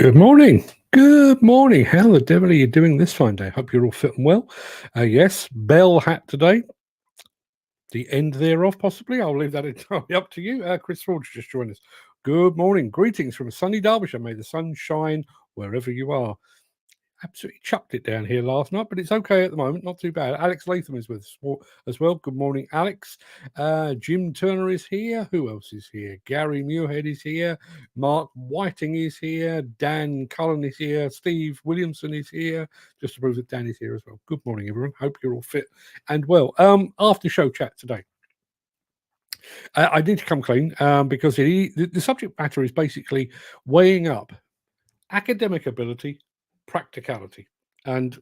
Good morning. Good morning. How the devil are you doing this fine day? Hope you're all fit and well. Yes, bell hat today. The end thereof, possibly. I'll leave that entirely up to you. Chris Ford's just joined us. Good morning. Greetings from sunny Derbyshire. May the sun shine wherever you are. Absolutely chucked it down here last night, but it's okay at the moment. Not too bad. Alex Latham is with us as well. Good morning, Alex. Jim Turner is here. Who else is here? Gary Muirhead is here. Mark Whiting is here. Dan Cullen is here. Steve Williamson is here. Just to prove that Dan is here as well. Good morning, everyone. Hope you're all fit and well. After show chat today. I need to come clean because the subject matter is basically weighing up academic ability, practicality. And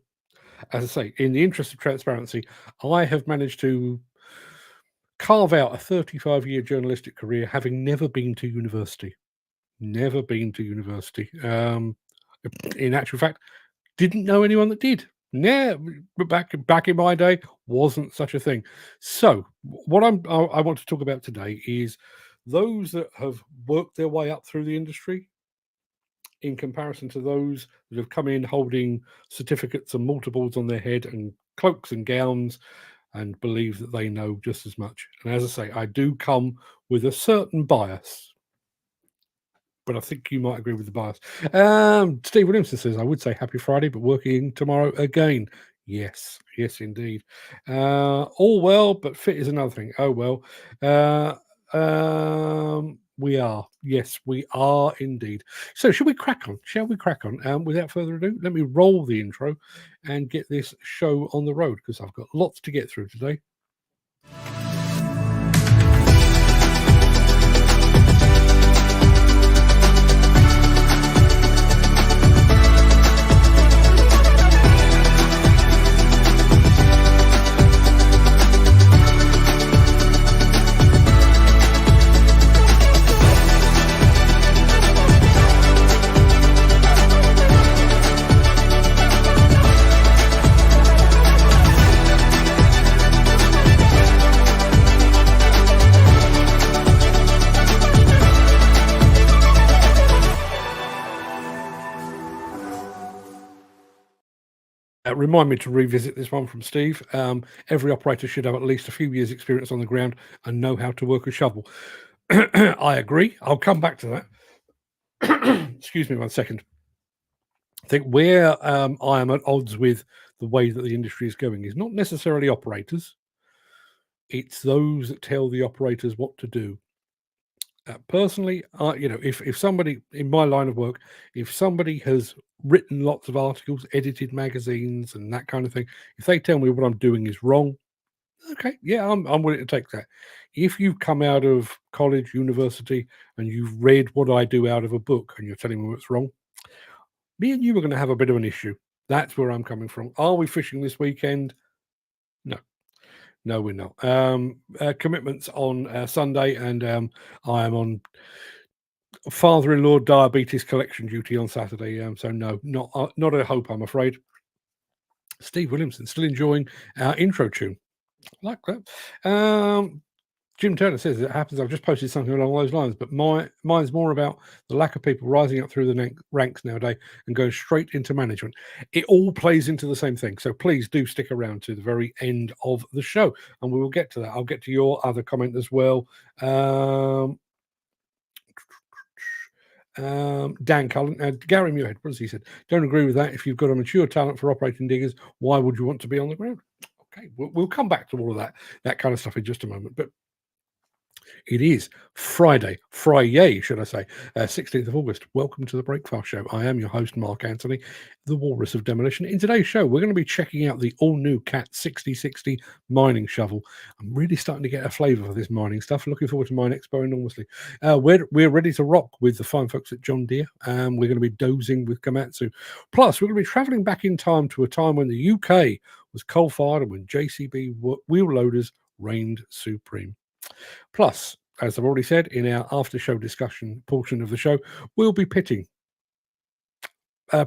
as I say, in the interest of transparency, I have managed to carve out a 35-year journalistic career having never been to university. Never been to university. In actual fact, didn't know anyone that did. Yeah, back in my day, wasn't such a thing. So what I want to talk about today is those that have worked their way up through the industry in comparison to those that have come in holding certificates and multiples on their head and cloaks and gowns and believe that they know just as much. And as I say, I do come with a certain bias, but I think you might agree with the bias. Steve Williamson says, I would say happy Friday, but working tomorrow again. Yes, indeed. All well, but fit is another thing. Oh, well. We are. Yes, we are indeed. So shall we crack on? Without further ado, let me roll the intro and get this show on the road because I've got lots to get through today. Remind me to revisit this one from Steve. Every operator should have at least a few years' experience on the ground and know how to work a shovel. I agree. I'll come back to that. Excuse me 1 second. I think where I am at odds with the way that the industry is going is not necessarily operators. It's those that tell the operators what to do. Personally, if somebody in my line of work, if somebody has written lots of articles, edited magazines and that kind of thing, if they tell me what I'm doing is wrong, okay, yeah, I'm willing to take that. If you've come out of college, university, and you've read what I do out of a book and you're telling me what's wrong, me and you are going to have a bit of an issue. That's where I'm coming from. Are we fishing this weekend? No, we're not. Commitments on Sunday, and I am on father-in-law diabetes collection duty on Saturday. So no, not a hope, I'm afraid. Steve Williamson still enjoying our intro tune. I like that. Jim Turner says it happens. I've just posted something along those lines, but mine's more about the lack of people rising up through the ranks nowadays and going straight into management. It all plays into the same thing. So please do stick around to the very end of the show, and we will get to that. I'll get to your other comment as well. Dan Cullen, Gary Muirhead, what has he said? Don't agree with that. If you've got a mature talent for operating diggers, why would you want to be on the ground? Okay, we'll come back to all of that kind of stuff in just a moment, but it is Friday, should I say, 16th of August. Welcome to the Breakfast Show. I am your host, Mark Anthony, the Walrus of Demolition. In today's show, we're going to be checking out the all-new Cat 6060 mining shovel. I'm really starting to get a flavour for this mining stuff. Looking forward to Mine Expo enormously. We're ready to rock with the fine folks at John Deere. We're going to be dozing with Komatsu. Plus, we're going to be travelling back in time to a time when the UK was coal-fired and when JCB wheel loaders reigned supreme. Plus, as I've already said, in our after-show discussion portion of the show, we'll be pitting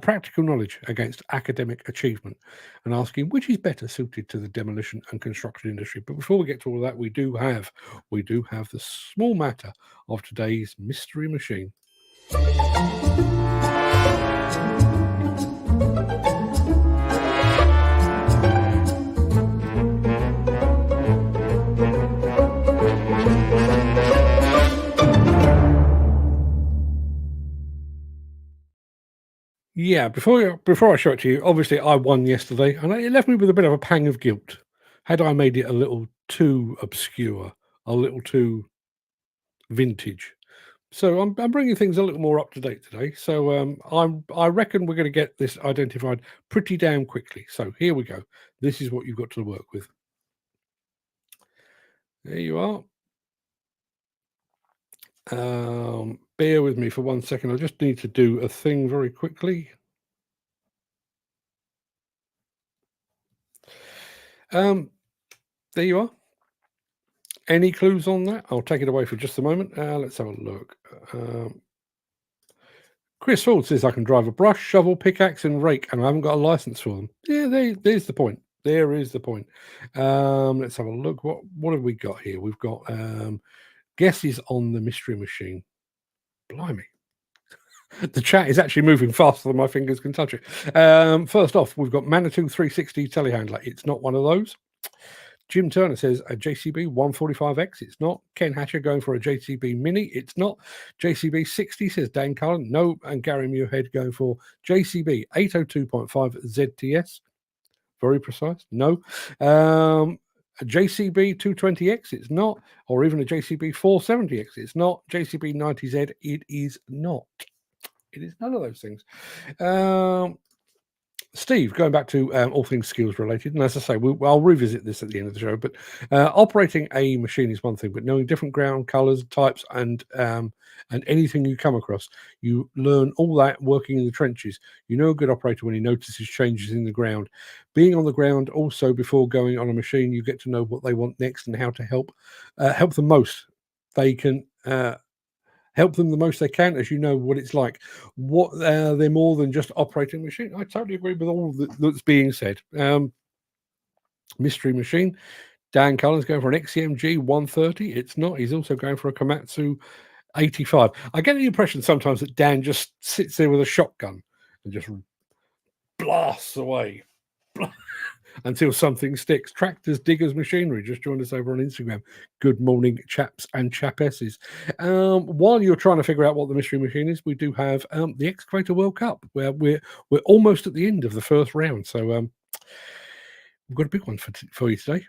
practical knowledge against academic achievement and asking which is better suited to the demolition and construction industry. But before we get to all that, we do have the small matter of today's mystery machine. Yeah, before I show it to you, obviously I won yesterday, and it left me with a bit of a pang of guilt. Had I made it a little too obscure, a little too vintage. So I'm bringing things a little more up to date today. So I reckon we're going to get this identified pretty damn quickly. So here we go. This is what you've got to work with. There you are. Bear with me for 1 second. I just need to do a thing very quickly. There you are. Any clues on that? I'll take it away for just a moment. Let's have a look. Chris Ford says I can drive a brush, shovel, pickaxe, and rake, and I haven't got a license for them. Yeah, there's the point. There is the point. Let's have a look. What have we got here? We've got guesses on the mystery machine. Blimey. The chat is actually moving faster than my fingers can touch it. First off, we've got Manitou 360 telehandler. It's not one of those. Jim Turner says a JCB 145X. It's not. Ken Hatcher going for a JCB Mini. It's not. JCB 60 says Dan Cullen. No. And Gary Muirhead going for JCB 802.5 ZTS. Very precise. No. A JCB 220X. It's not. Or even a JCB 470X. It's not. JCB 90Z. It is not. It is none of those things. Steve, going back to all things skills related, and as I say, I'll revisit this at the end of the show. But operating a machine is one thing, but knowing different ground colors, types, and anything you come across, you learn all that working in the trenches. You know a good operator when he notices changes in the ground. Being on the ground, also before going on a machine, you get to know what they want next and how to help them most. They can. Help them the most they can, as you know what it's like. They're more than just operating a machine. I totally agree with all that's being said. Mystery machine. Dan Cullen's going for an XCMG 130. It's not. He's also going for a Komatsu 85. I get the impression sometimes that Dan just sits there with a shotgun and just blasts away until something sticks. Tractors, diggers, machinery just joined us over on Instagram. Good morning, chaps and chapesses. While you're trying to figure out what the mystery machine is, we do have the Excavator World Cup, where we're almost at the end of the first round. So we've got a big one for you today.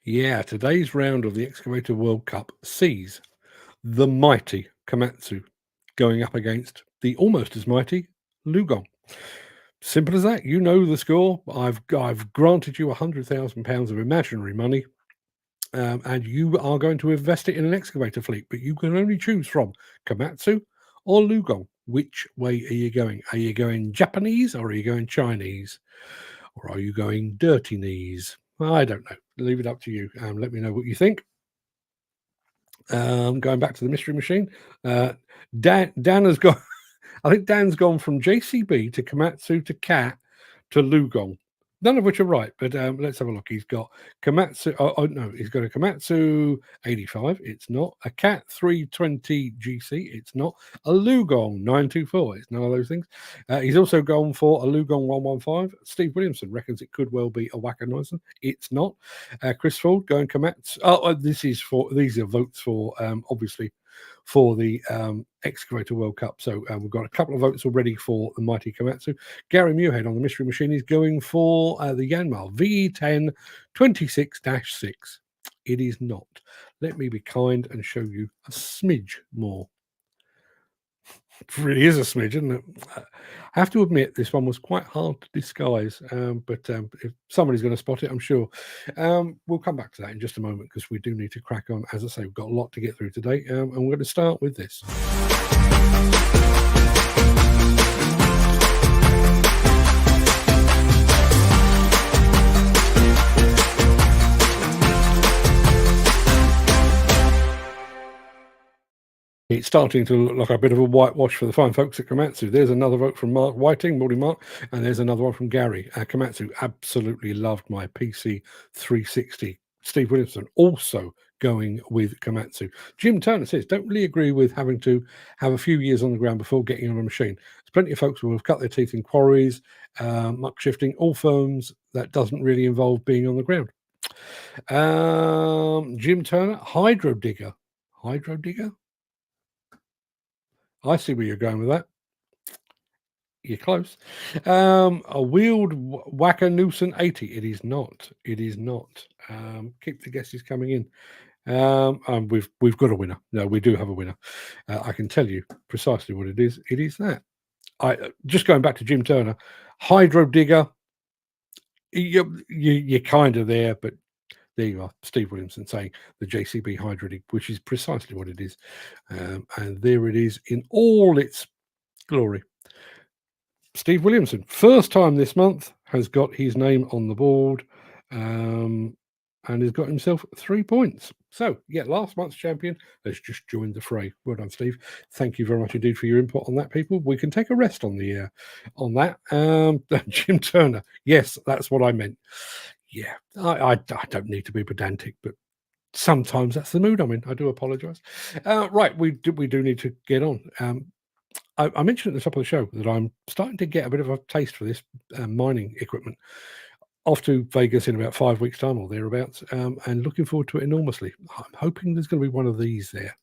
Yeah, today's round of the Excavator World Cup sees the mighty Komatsu going up against the almost as mighty Lugong. Simple as that. You know the score. I've granted you £100,000 of imaginary money, and you are going to invest it in an excavator fleet. But you can only choose from Komatsu or Lugong. Which way are you going? Are you going Japanese or are you going Chinese? Or are you going dirty knees? I don't know. Leave it up to you. Let me know what you think. Going back to the mystery machine, Dan has gone. I think Dan's gone from JCB to Komatsu to Cat to Lugong. None of which are right, but let's have a look. He's got Komatsu. Oh no, he's got a Komatsu 85. It's not a Cat 320 GC. It's not a Lugong 924. It's none of those things. He's also gone for a Lugong 115. Steve Williamson reckons it could well be a Wacker-Neuson. It's not. Chris Ford going Komatsu. These are votes for obviously for the Excavator World Cup. So we've got a couple of votes already for the mighty Komatsu. Gary Muirhead on the mystery machine is going for the Yanmar VE10 26-6. It is not. Let me be kind and show you a smidge more. It really is a smidge, isn't it? I have to admit, this one was quite hard to disguise, but if somebody's going to spot it, I'm sure. We'll come back to that in just a moment because we do need to crack on. As I say, we've got a lot to get through today, and we're going to start with this. It's starting to look like a bit of a whitewash for the fine folks at Komatsu. There's another vote from Mark Whiting, morning Mark, and there's another one from Gary. Komatsu absolutely loved my PC 360. Steve Williamson also going with Komatsu. Jim Turner says, don't really agree with having to have a few years on the ground before getting on a machine. There's plenty of folks who have cut their teeth in quarries, muck shifting, all firms that doesn't really involve being on the ground. Jim Turner, hydro digger. Hydro digger? I see where you're going with that. You're close. A wheeled whacker Newson 80. It is not. It is not. Keep the guesses coming in. And we've got a winner. No, we do have a winner. I can tell you precisely what it is. It is that. Just going back to Jim Turner, hydro digger. You're kind of there, but there you are. Steve Williamson saying the JCB hydro dig, which is precisely what it is, and there it is in all its glory. Steve Williamson, first time this month, has got his name on the board, and has got himself 3 points. So, yeah, last month's champion has just joined the fray. Well done, Steve. Thank you very much indeed for your input on that, people. We can take a rest on the on that. Jim Turner, yes, that's what I meant. Yeah, I don't need to be pedantic, but sometimes that's the mood I'm in. I do apologise. Right, we do need to get on. I mentioned at the top of the show that I'm starting to get a bit of a taste for this mining equipment. Off to Vegas in about 5 weeks' time or thereabouts, and looking forward to it enormously. I'm hoping there's going to be one of these there.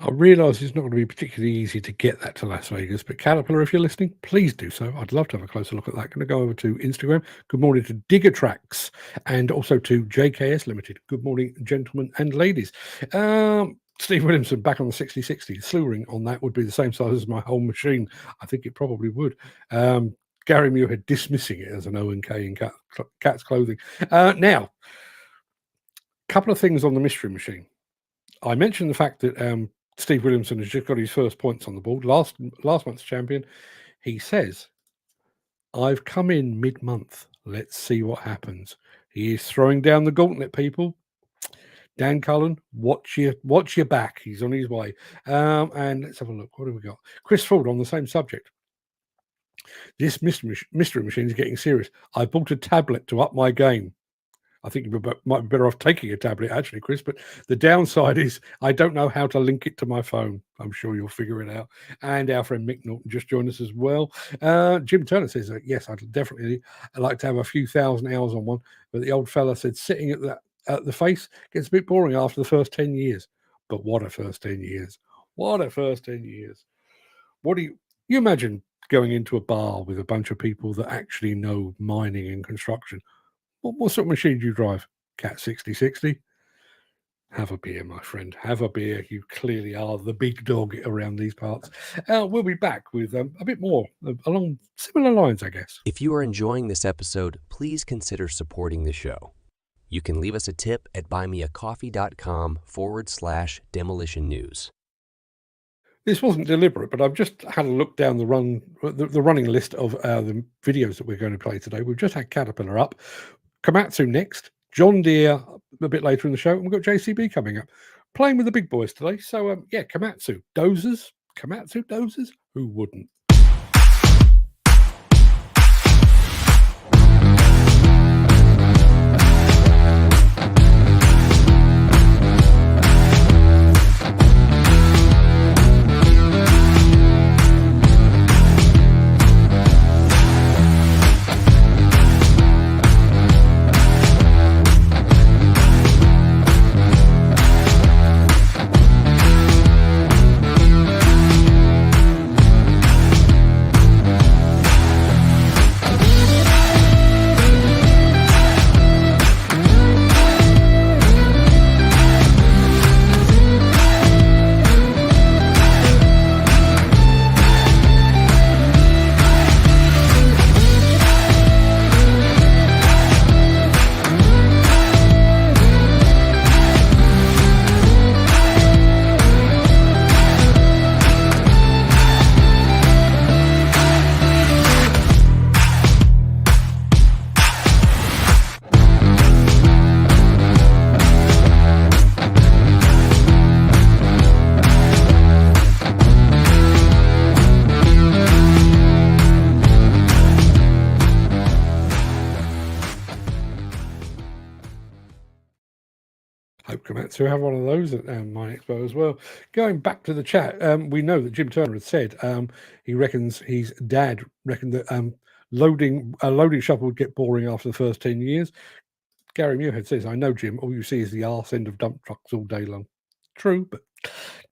I realise it's not going to be particularly easy to get that to Las Vegas, but Caterpillar, if you're listening, please do so. I'd love to have a closer look at that. Going to go over to Instagram. Good morning to Digger Tracks and also to JKS Limited. Good morning, gentlemen and ladies. Steve Williamson back on the 6060. Slew ring on that would be the same size as my whole machine. I think it probably would. Gary Muirhead dismissing it as an O&K in cat's clothing. Now, a couple of things on the mystery machine. I mentioned the fact that Steve Williamson has just got his first points on the board. Last month's champion. He says, I've come in mid-month. Let's see what happens. He is throwing down the gauntlet, people. Dan Cullen, watch your back. He's on his way. And let's have a look. What have we got? Chris Ford on the same subject. This mystery machine is getting serious. I bought a tablet to up my game. I think you might be better off taking a tablet, actually, Chris. But the downside is I don't know how to link it to my phone. I'm sure you'll figure it out. And our friend Mick Norton just joined us as well. Jim Turner says, yes, I'd definitely like to have a few thousand hours on one. But the old fella said sitting at the face gets a bit boring after the first 10 years. But what a first 10 years. What a first 10 years. What do you imagine going into a bar with a bunch of people that actually know mining and construction? What sort of machine do you drive? Cat 6060? Have a beer, my friend. Have a beer. You clearly are the big dog around these parts. We'll be back with a bit more along similar lines, I guess. If you are enjoying this episode, please consider supporting the show. You can leave us a tip at buymeacoffee.com/demolition news. This wasn't deliberate, but I've just had a look down the running list of the videos that we're going to play today. We've just had Caterpillar up, Komatsu next, John Deere a bit later in the show, and we've got JCB coming up. Playing with the big boys today. So, Komatsu dozers. Who wouldn't? Hope Komatsu have one of those at Mine Expo as well. Going back to the chat, we know that Jim Turner had said he reckons his dad reckoned that loading shovel would get boring after the first 10 years. Gary Muirhead says, I know, Jim, all you see is the arse end of dump trucks all day long. True, but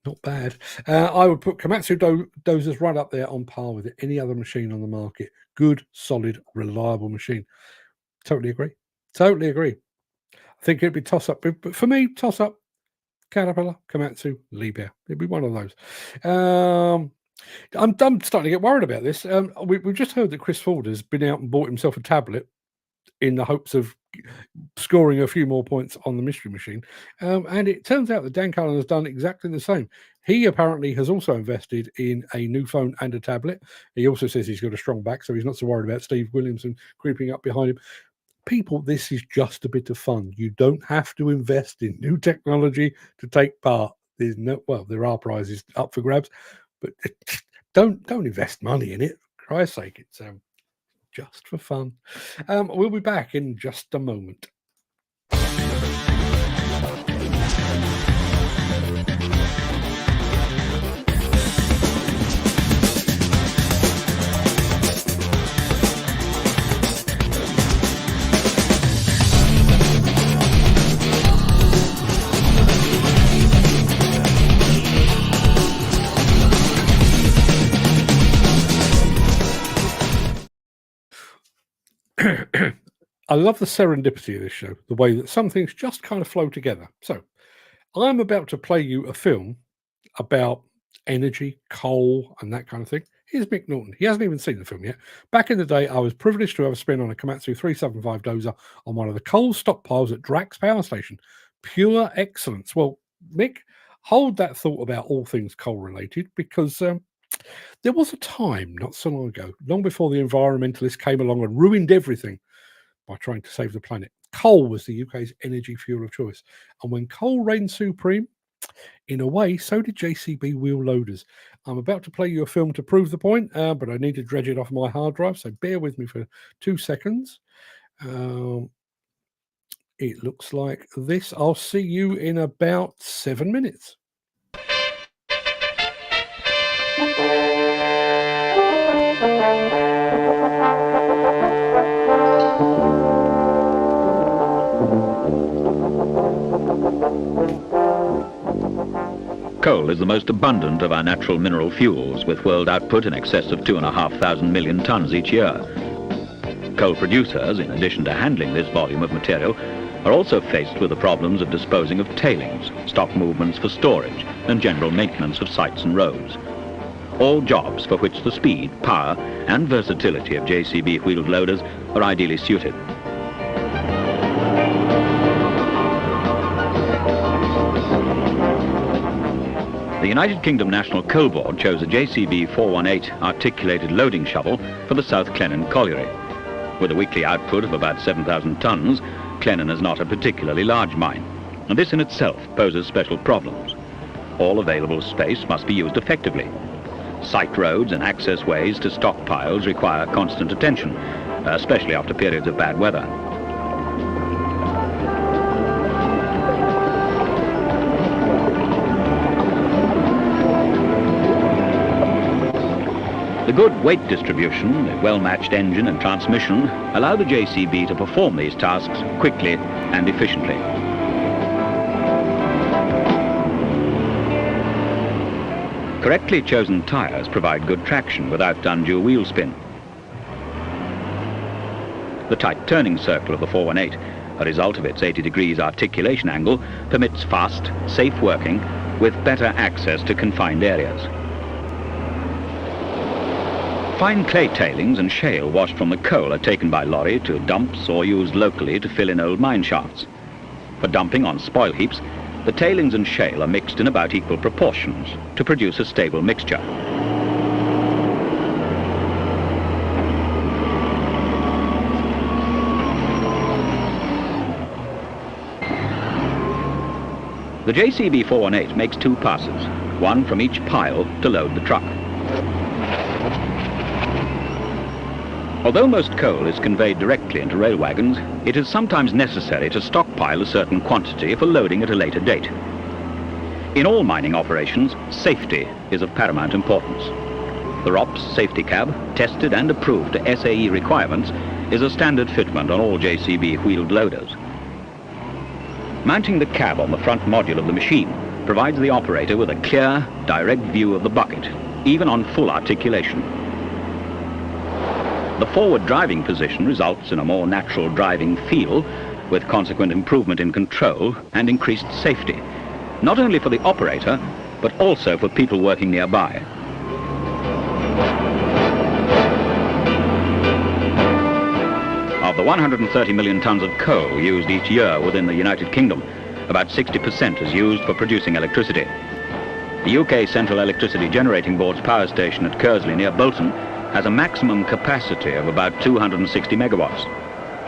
not bad. I would put Komatsu dozers right up there on par with any other machine on the market. Good, solid, reliable machine. Totally agree. I think it'd be toss-up. But for me, toss-up, Caterpillar, Komatsu, Liebherr. It'd be one of those. I'm starting to get worried about this. We've just heard that Chris Ford has been out and bought himself a tablet in the hopes of scoring a few more points on the mystery machine. And it turns out that Dan Cullen has done exactly the same. He apparently has also invested in a new phone and a tablet. He also says he's got a strong back, so he's not so worried about Steve Williamson creeping up behind him. People, this is just a bit of fun. You don't have to invest in new technology to take part. There are prizes up for grabs, but don't invest money in it. For Christ's sake, it's just for fun. We'll be back in just a moment. I love the serendipity of this show, the way that some things just kind of flow together. So I'm about to play you a film about energy, coal, and that kind of thing. Here's Mick Norton. He hasn't even seen the film yet. Back in the day, I was privileged to have a spin on a Komatsu 375 dozer on one of the coal stockpiles at Drax Power Station. Pure excellence. Well, Mick, hold that thought about all things coal related, because there was a time not so long ago, long before the environmentalists came along and ruined everything by trying to save the planet. coal was the UK's energy fuel of choice. And when coal reigned supreme, in a way, so did JCB wheel loaders. I'm about to play you a film to prove the point, but I need to dredge it off my hard drive, so bear with me for 2 seconds. It looks like this. I'll see you in about 7 minutes. Coal is the most abundant of our natural mineral fuels, with world output in excess of 2,500 million tons each year. Coal producers, in addition to handling this volume of material, are also faced with the problems of disposing of tailings, stock movements for storage, and general maintenance of sites and roads. All jobs for which the speed, power, and versatility of JCB wheeled loaders are ideally suited. The United Kingdom National Coal Board chose a JCB 418 articulated loading shovel for the South Clennon colliery. With a weekly output of about 7,000 tons, Clennon is not a particularly large mine, and this in itself poses special problems. All available space must be used effectively. Site roads and access ways to stockpiles require constant attention, especially after periods of bad weather. The good weight distribution, the well-matched engine and transmission allow the JCB to perform these tasks quickly and efficiently. Correctly chosen tyres provide good traction without undue wheel spin. The tight turning circle of the 418, a result of its 80 degrees articulation angle, permits fast, safe working with better access to confined areas. Fine clay tailings and shale washed from the coal are taken by lorry to dumps or used locally to fill in old mine shafts. For dumping on spoil heaps, the tailings and shale are mixed in about equal proportions to produce a stable mixture. The JCB 418 makes 2 passes, one from each pile to load the truck. Although most coal is conveyed directly into rail wagons, it is sometimes necessary to stockpile a certain quantity for loading at a later date. In all mining operations, safety is of paramount importance. The ROPS safety cab, tested and approved to SAE requirements, is a standard fitment on all JCB wheeled loaders. Mounting the cab on the front module of the machine provides the operator with a clear, direct view of the bucket, even on full articulation. The forward driving position results in a more natural driving feel, with consequent improvement in control and increased safety, not only for the operator, but also for people working nearby. Of the 130 million tons of coal used each year within the United Kingdom, about 60% is used for producing electricity. The UK Central Electricity Generating Board's power station at Kersley near Bolton has a maximum capacity of about 260 megawatts.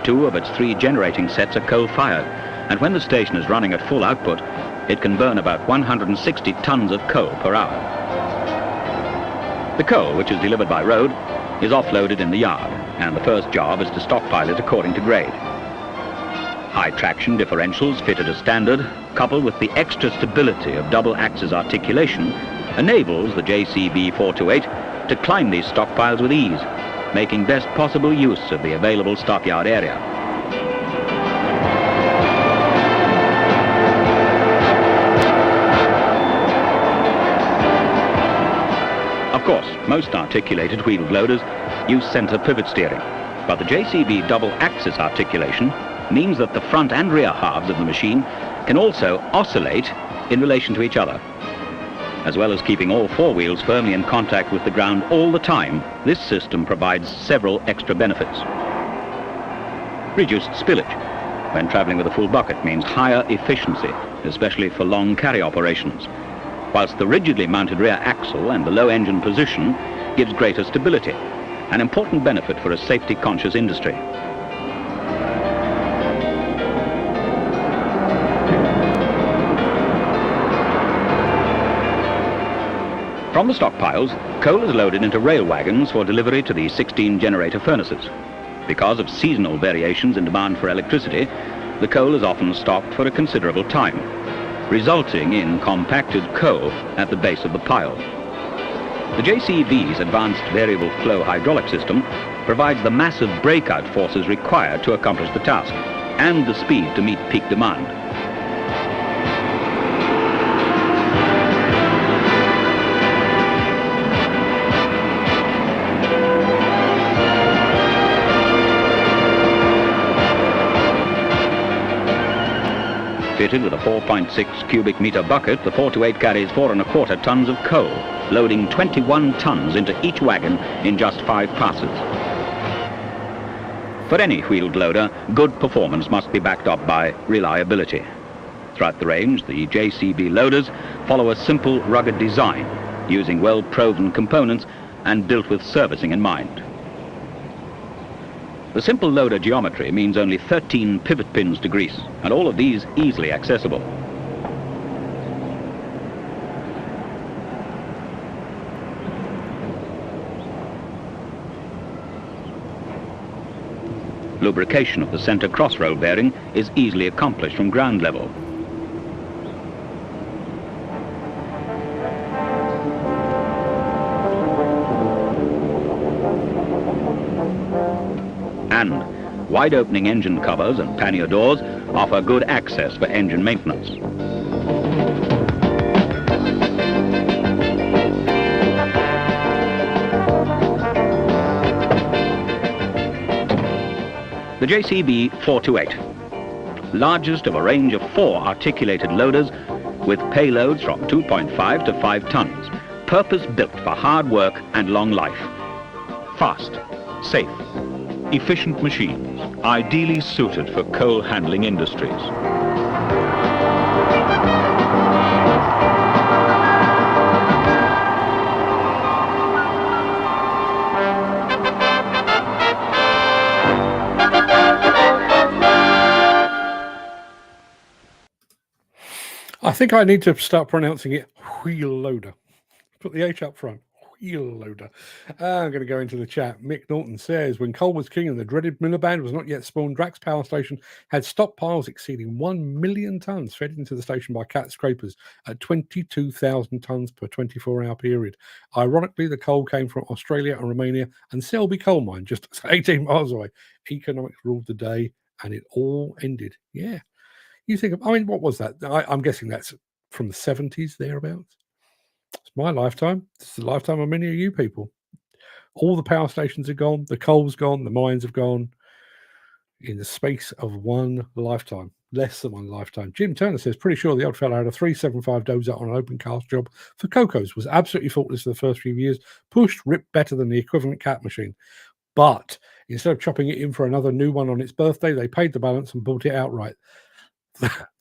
2 of its 3 generating sets are coal-fired, and when the station is running at full output, it can burn about 160 tons of coal per hour. The coal, which is delivered by road, is offloaded in the yard, and the first job is to stockpile it according to grade. High traction differentials fitted as standard, coupled with the extra stability of double axis articulation, enables the JCB 428 to climb these stockpiles with ease, making best possible use of the available stockyard area. Of course, most articulated wheeled loaders use center pivot steering, but the JCB double axis articulation means that the front and rear halves of the machine can also oscillate in relation to each other. As well as keeping all 4 wheels firmly in contact with the ground all the time, this system provides several extra benefits. Reduced spillage. When traveling with a full bucket means higher efficiency, especially for long carry operations, whilst the rigidly mounted rear axle and the low engine position gives greater stability, an important benefit for a safety-conscious industry. From the stockpiles, coal is loaded into rail wagons for delivery to the 16 generator furnaces. Because of seasonal variations in demand for electricity, the coal is often stocked for a considerable time, resulting in compacted coal at the base of the pile. The JCB's advanced variable flow hydraulic system provides the massive breakout forces required to accomplish the task and the speed to meet peak demand. Fitted with a 4.6 cubic meter bucket, the 428 carries 4 1/4 tons of coal, loading 21 tons into each wagon in just 5 passes. For any wheeled loader, good performance must be backed up by reliability. Throughout the range, the JCB loaders follow a simple, rugged design, using well-proven components and built with servicing in mind. The simple loader geometry means only 13 pivot pins to grease, and all of these easily accessible. Lubrication of the center cross-roll bearing is easily accomplished from ground level. And wide-opening engine covers and pannier doors offer good access for engine maintenance. The JCB 428, largest of a range of 4 articulated loaders with payloads from 2.5 to 5 tons, purpose-built for hard work and long life. Fast, safe, efficient machines, ideally suited for coal handling industries. I think I need to start pronouncing it wheel loader. Put the H up front. Wheel loader. I'm going to go into the chat. Mick Norton says, when coal was king and the dreaded Miliband was not yet spawned, Drax Power Station had stockpiles exceeding 1 million tonnes fed into the station by cat scrapers at 22,000 tonnes per 24-hour period. Ironically, the coal came from Australia and Romania and Selby coal mine, just 18 miles away. Economics ruled the day and it all ended. Yeah. You think of, I mean, what was that? I'm guessing that's from the 70s, thereabouts. It's my lifetime. It's the lifetime of many of you people. All the power stations are gone. The coal's gone. The mines have gone in the space of one lifetime. Less than one lifetime. Jim Turner says, pretty sure the old fellow had a 375 dozer on an open cast job for Cocos. Was absolutely faultless for the first few years. Pushed, ripped better than the equivalent cat machine. But instead of chopping it in for another new one on its birthday, they paid the balance and bought it outright.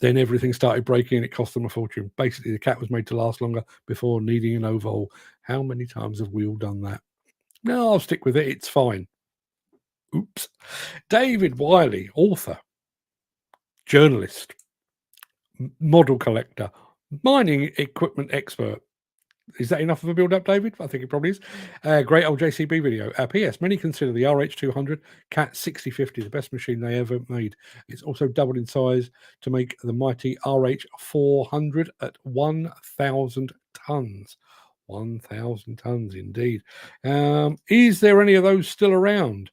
Then everything started breaking and it cost them a fortune. Basically, the cat was made to last longer before needing an overhaul. How many times have we all done that? No, I'll stick with it. It's fine. Oops. David Wiley, author, journalist, model collector, mining equipment expert. Is that enough of a build-up, David? I think it probably is. Great old JCB video. P.S. Many consider the RH200 Cat 6050 the best machine they ever made. It's also doubled in size to make the mighty RH400 at 1,000 tons. 1,000 tons, indeed. Is there any of those still around?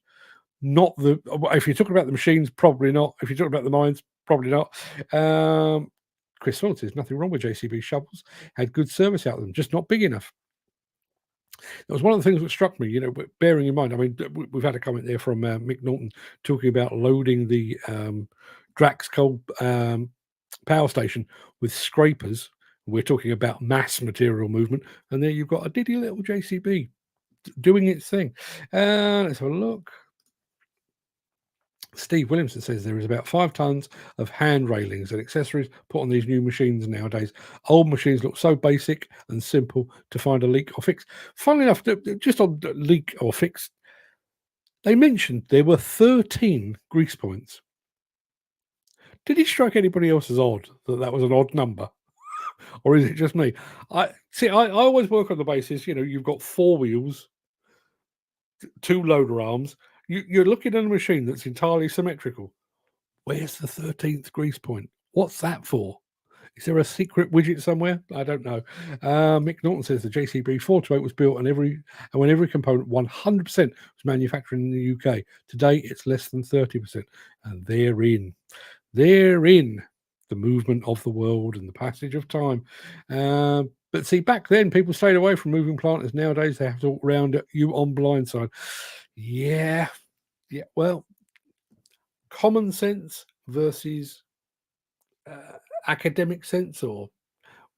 Not the. If you're talking about the machines, probably not. If you're talking about the mines, probably not. Chris Phillips says nothing wrong with JCB shovels, had good service out of them, just not big enough. That was one of the things that struck me, bearing in mind, I mean, we've had a comment there from Mick Norton talking about loading the Drax coal power station with scrapers. We're talking about mass material movement, and there you've got a diddy little JCB doing its thing. Let's have a look. Steve Williamson says there is about 5 tons of hand railings and accessories put on these new machines nowadays. Old machines look so basic and simple to find a leak or fix. Funnily enough, just on leak or fix, they mentioned there were 13 grease points. Did it strike anybody else as odd that was an odd number? Or is it just me? I always work on the basis, you've got 4 wheels, 2 loader arms. You're looking at a machine that's entirely symmetrical. Where's the 13th grease point? What's that for? Is there a secret widget somewhere? I don't know. Mick Norton says the JCB 428 was built and when every component 100% was manufactured in the UK. Today it's less than 30%, and therein the movement of the world and the passage of time. But see, back then people stayed away from moving planters. Nowadays they have to walk around you on blindside. Yeah. Well, common sense versus academic sense, or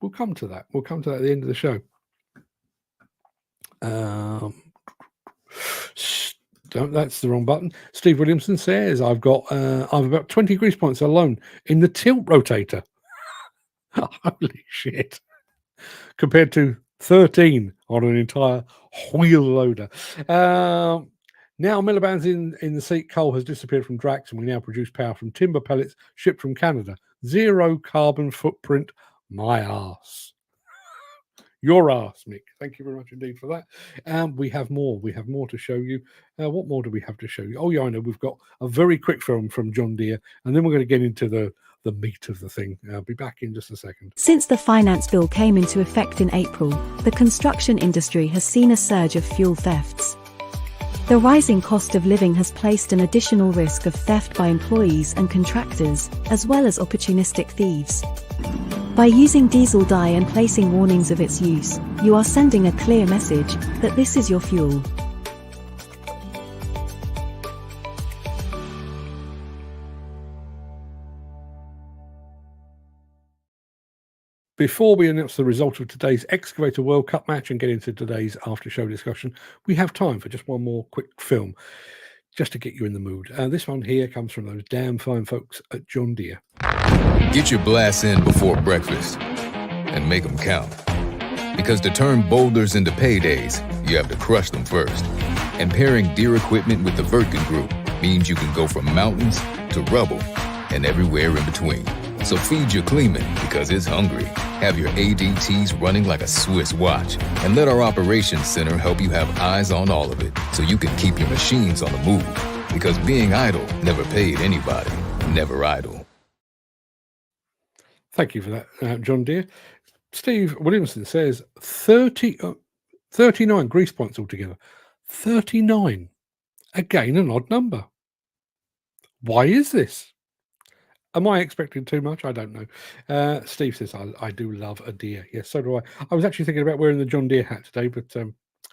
we'll come to that. We'll come to that at the end of the show. That's the wrong button. Steve Williamson says I've about 20 grease points alone in the tilt rotator. Holy shit! Compared to 13 on an entire wheel loader. Now Miliband's in the seat. Coal has disappeared from Drax, and we now produce power from timber pellets shipped from Canada. 0 carbon footprint. My ass. Your ass, Mick. Thank you very much indeed for that. We have more. We have more to show you. What more do we have to show you? Oh, yeah, I know. We've got a very quick film from John Deere, and then we're going to get into the meat of the thing. I'll be back in just a second. Since the finance bill came into effect in April, the construction industry has seen a surge of fuel thefts. The rising cost of living has placed an additional risk of theft by employees and contractors, as well as opportunistic thieves. By using diesel dye and placing warnings of its use, you are sending a clear message that this is your fuel. Before we announce the result of today's Excavator World Cup match and get into today's after-show discussion, we have time for just one more quick film, just to get you in the mood. This one here comes from those damn fine folks at John Deere. Get your blasts in before breakfast and make them count. Because to turn boulders into paydays, you have to crush them first. And pairing Deere equipment with the Wirtgen Group means you can go from mountains to rubble and everywhere in between. So feed your Kleeman because it's hungry. Have your ADTs running like a Swiss watch. And let our operations center help you have eyes on all of it so you can keep your machines on the move. Because being idle never paid anybody. Never idle. Thank you for that, John Deere. Steve Williamson says 39 grease points altogether. 39. Again, an odd number. Why is this? Am I expecting too much? I don't know. Steve says, I do love a Deere. Yes, so do I. I was actually thinking about wearing the John Deere hat today, but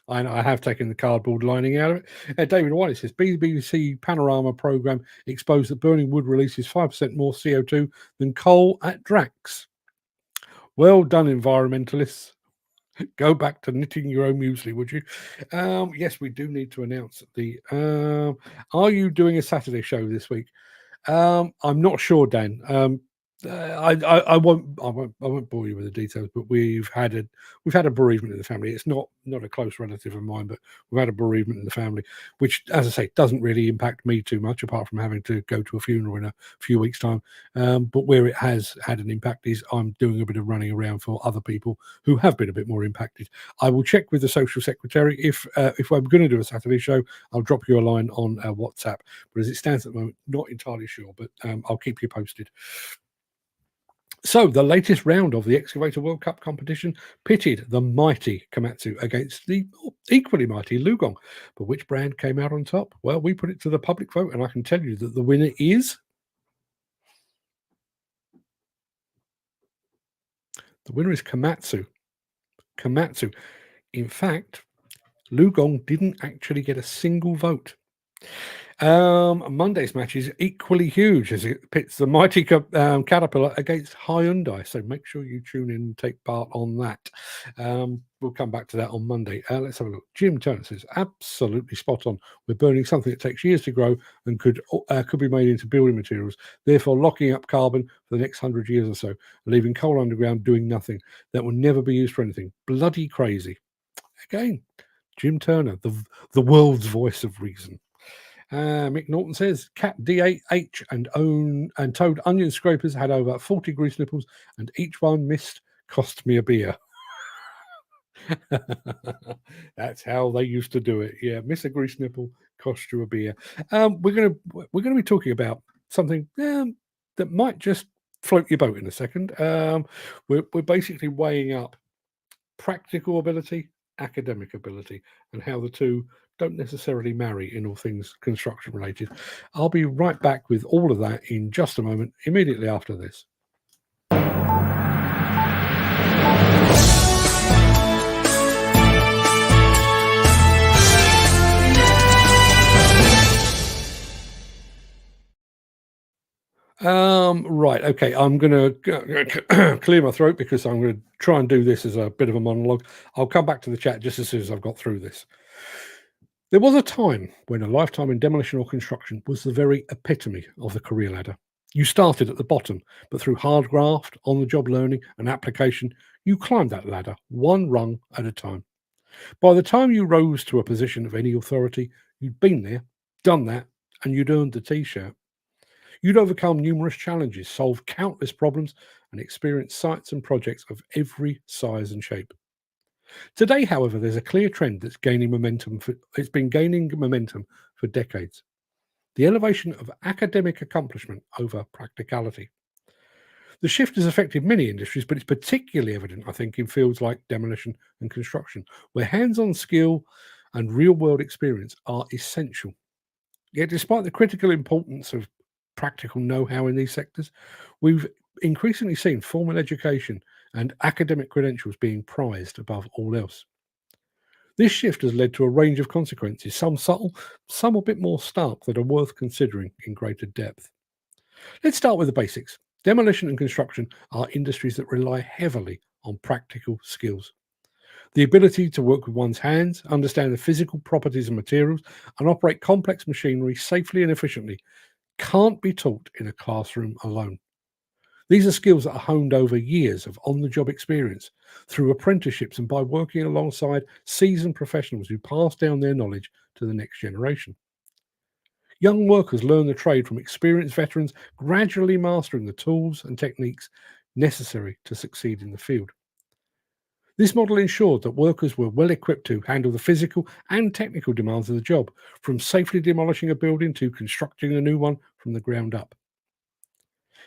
I have taken the cardboard lining out of it. David White says, BBC Panorama programme exposed that burning wood releases 5% more CO2 than coal at Drax. Well done, environmentalists. Go back to knitting your own muesli, would you? Yes, we do need to announce the... are you doing a Saturday show this week? I'm not sure, Dan. I won't bore you with the details, but we've had a bereavement in the family. It's not a close relative of mine, but we've had a bereavement in the family, which, as I say, doesn't really impact me too much, apart from having to go to a funeral in a few weeks' time. But where it has had an impact is I'm doing a bit of running around for other people who have been a bit more impacted. I will check with the social secretary if I'm going to do a Saturday show. I'll drop you a line on WhatsApp. But as it stands at the moment, not entirely sure, but I'll keep you posted. So, the latest round of the Excavator World Cup competition pitted the mighty Komatsu against the equally mighty Lugong. But which brand came out on top? Well, we put it to the public vote, and I can tell you that the winner is... The winner is Komatsu. Komatsu. In fact, Lugong didn't actually get a single vote. Monday's match is equally huge as it pits the mighty Caterpillar against Hyundai. So make sure you tune in and take part on that. We'll come back to that on Monday. Let's have a look. Jim Turner says, absolutely spot on. We're burning something that takes years to grow and could be made into building materials, therefore locking up carbon for the next 100 years or so, leaving coal underground doing nothing. That will never be used for anything. Bloody crazy. Again, Jim Turner, the world's voice of reason. Mick Norton says Cat D8H and Toad onion scrapers had over 40 grease nipples, and each one missed cost me a beer. That's how they used to do it. Yeah, miss a grease nipple, cost you a beer. We're gonna be talking about something that might just float your boat in a second. We're basically weighing up practical ability, academic ability, and how the two don't necessarily marry in all things construction related. I'll be right back with all of that in just a moment, immediately after this. Right, okay, I'm gonna clear my throat because I'm gonna try and do this as a bit of a monologue. I'll come back to the chat just as soon as I've got through this. There was a time when a lifetime in demolition or construction was the very epitome of the career ladder. You started at the bottom, but through hard graft, on-the-job learning, and application, you climbed that ladder one rung at a time. By the time you rose to a position of any authority, you'd been there, done that, and you'd earned the T-shirt. You'd overcome numerous challenges, solved countless problems, and experienced sites and projects of every size and shape. Today, however, there's a clear trend that's gaining momentum. It's been gaining momentum for decades. The elevation of academic accomplishment over practicality. The shift has affected many industries, but it's particularly evident, I think, in fields like demolition and construction, where hands-on skill and real-world experience are essential. Yet, despite the critical importance of practical know-how in these sectors, we've increasingly seen formal education and academic credentials being prized above all else. This shift has led to a range of consequences, some subtle, some a bit more stark, that are worth considering in greater depth. Let's start with the basics. Demolition and construction are industries that rely heavily on practical skills. The ability to work with one's hands, understand the physical properties of materials, and operate complex machinery safely and efficiently can't be taught in a classroom alone. These are skills that are honed over years of on-the-job experience, through apprenticeships, and by working alongside seasoned professionals who pass down their knowledge to the next generation. Young workers learn the trade from experienced veterans, gradually mastering the tools and techniques necessary to succeed in the field. This model ensured that workers were well equipped to handle the physical and technical demands of the job, from safely demolishing a building to constructing a new one from the ground up.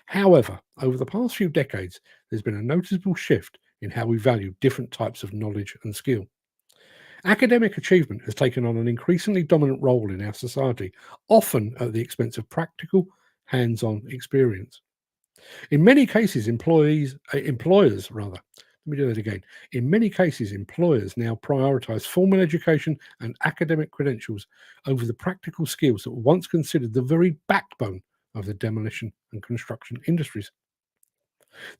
However, over the past few decades, there's been a noticeable shift in how we value different types of knowledge and skill. Academic achievement has taken on an increasingly dominant role in our society, often at the expense of practical, hands-on experience. In many cases, employers now prioritize formal education and academic credentials over the practical skills that were once considered the very backbone of the demolition and construction industries.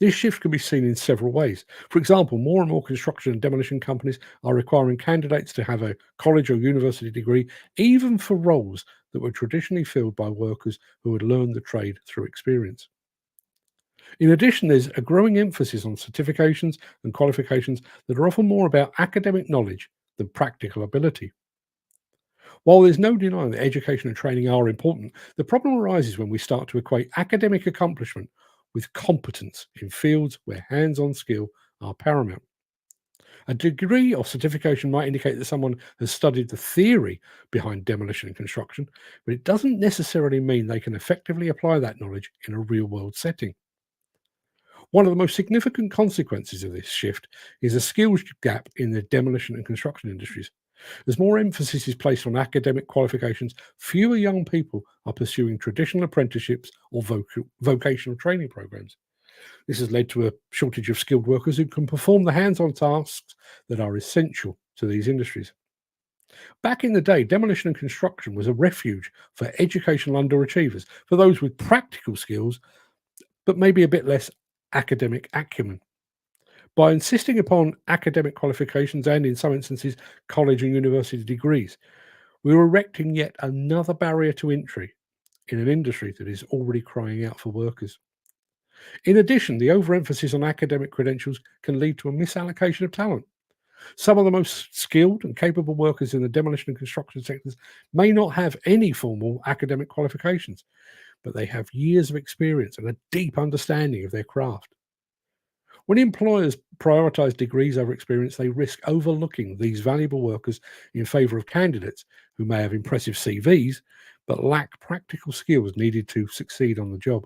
This shift can be seen in several ways. For example, more and more construction and demolition companies are requiring candidates to have a college or university degree, even for roles that were traditionally filled by workers who had learned the trade through experience. In addition, there's a growing emphasis on certifications and qualifications that are often more about academic knowledge than practical ability. While there's no denying that education and training are important, the problem arises when we start to equate academic accomplishment with competence in fields where hands-on skill are paramount. A degree or certification might indicate that someone has studied the theory behind demolition and construction, but it doesn't necessarily mean they can effectively apply that knowledge in a real-world setting. One of the most significant consequences of this shift is a skills gap in the demolition and construction industries. As more emphasis is placed on academic qualifications, fewer young people are pursuing traditional apprenticeships or vocational training programs. This has led to a shortage of skilled workers who can perform the hands-on tasks that are essential to these industries. Back in the day, demolition and construction was a refuge for educational underachievers, for those with practical skills, but maybe a bit less academic acumen. By insisting upon academic qualifications and, in some instances, college and university degrees, we are erecting yet another barrier to entry in an industry that is already crying out for workers. In addition, the overemphasis on academic credentials can lead to a misallocation of talent. Some of the most skilled and capable workers in the demolition and construction sectors may not have any formal academic qualifications, but they have years of experience and a deep understanding of their craft. When employers prioritize degrees over experience, they risk overlooking these valuable workers in favor of candidates who may have impressive CVs but lack practical skills needed to succeed on the job.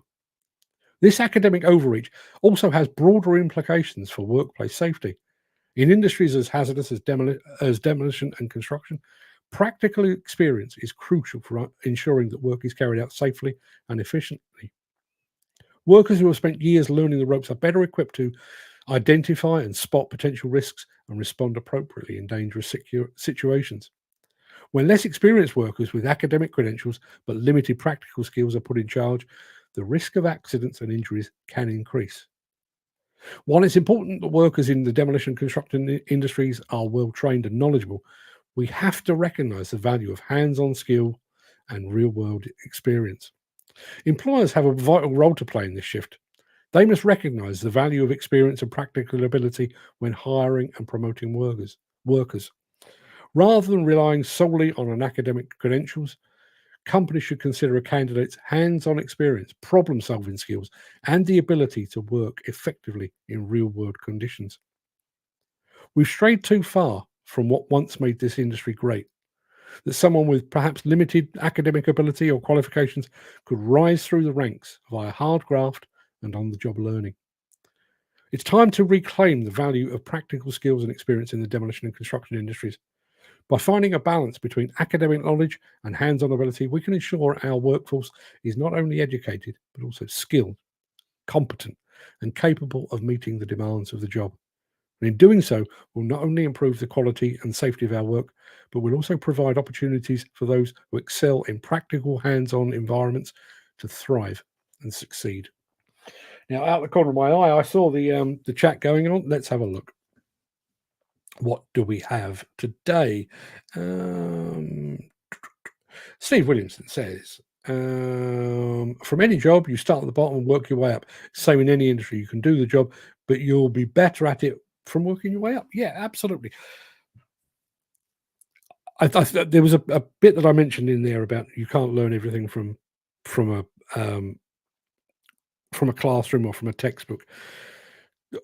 This academic overreach also has broader implications for workplace safety. In industries as hazardous as demolition and construction, practical experience is crucial for ensuring that work is carried out safely and efficiently. Workers who have spent years learning the ropes are better equipped to identify and spot potential risks and respond appropriately in dangerous situations. When less experienced workers with academic credentials but limited practical skills are put in charge, the risk of accidents and injuries can increase. While it's important that workers in the demolition and construction industries are well trained and knowledgeable, we have to recognize the value of hands-on skill and real-world experience. Employers have a vital role to play in this shift. They must recognize the value of experience and practical ability when hiring and promoting workers. Rather than relying solely on an academic credentials, companies should consider a candidate's hands-on experience, problem-solving skills, and the ability to work effectively in real-world conditions. We've strayed too far from what once made this industry great, that someone with perhaps limited academic ability or qualifications could rise through the ranks via hard graft and on-the-job learning. It's time to reclaim the value of practical skills and experience in the demolition and construction industries. By finding a balance between academic knowledge and hands-on ability, we can ensure our workforce is not only educated, but also skilled, competent, and capable of meeting the demands of the job. And in doing so, we'll not only improve the quality and safety of our work, but we'll also provide opportunities for those who excel in practical, hands-on environments to thrive and succeed. Now, out the corner of my eye, I saw the chat going on. Let's have a look. What do we have today? Steve Williamson says, from any job, you start at the bottom and work your way up. Same in any industry. You can do the job, but you'll be better at it from working your way up. Yeah, absolutely. There was a bit that I mentioned in there about you can't learn everything from a classroom or from a textbook.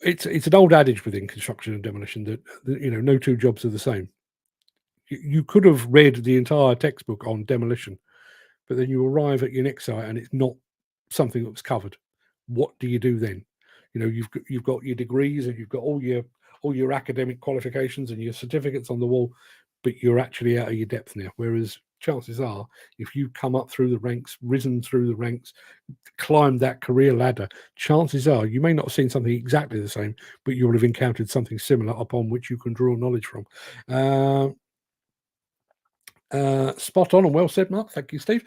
It's an old adage within construction and demolition that no two jobs are the same. You could have read the entire textbook on demolition, but then you arrive at your next site and it's not something that was covered. What do you do then? You've got your degrees and you've got all your academic qualifications and your certificates on the wall, but you're actually out of your depth now. Whereas chances are, if you come up through the ranks, risen through the ranks, climbed that career ladder, chances are you may not have seen something exactly the same, but you will have encountered something similar upon which you can draw knowledge from. Spot on and well said, Mark. Thank you, Steve.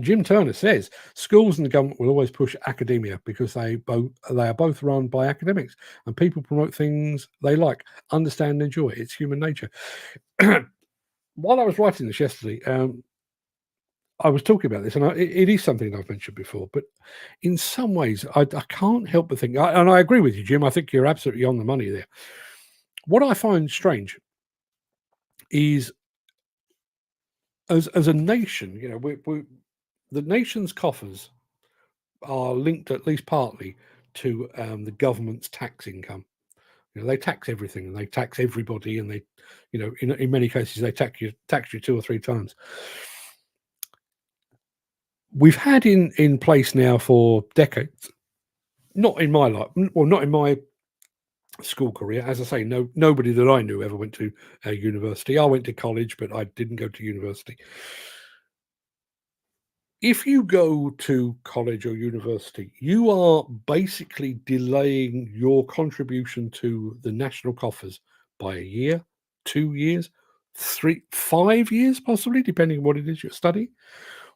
Jim Turner says schools and the government will always push academia because they are both run by academics and people promote things they like, understand and enjoy. It's human nature. While I was writing this yesterday, I was talking about this, and it is something I've mentioned before, but in some ways I can't help but think, and I agree with you, Jim, I think you're absolutely on the money there. What I find strange is as a nation, the nation's coffers are linked at least partly to the government's tax income. They tax everything and they tax everybody, and they, in many cases they tax you 2 or 3 times. We've had in place now for decades, not in my life, well, not in my school career. As I say, nobody that I knew ever went to a university. I went to college, but I didn't go to university. If you go to college or university, you are basically delaying your contribution to the national coffers by a year, 2 years, 3, 5 years, possibly, depending on what it is you're studying.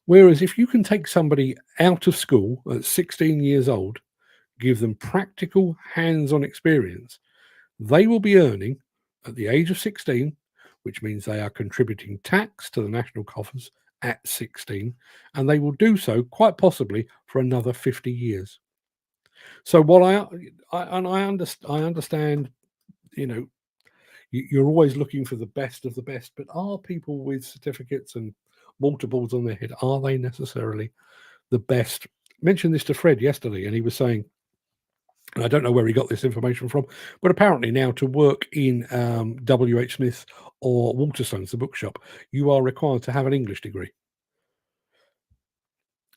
Whereas if you can take somebody out of school at 16 years old, give them practical hands-on experience, they will be earning at the age of 16, which means they are contributing tax to the national coffers at 16, and they will do so quite possibly for another 50 years. So while I understand, you're always looking for the best of the best, but are people with certificates and multiples on their head, are they necessarily the best? I mentioned this to Fred yesterday, and he was saying And I don't know where he got this information from, but apparently now to work in W.H. Smith or Waterstones, the bookshop, you are required to have an English degree.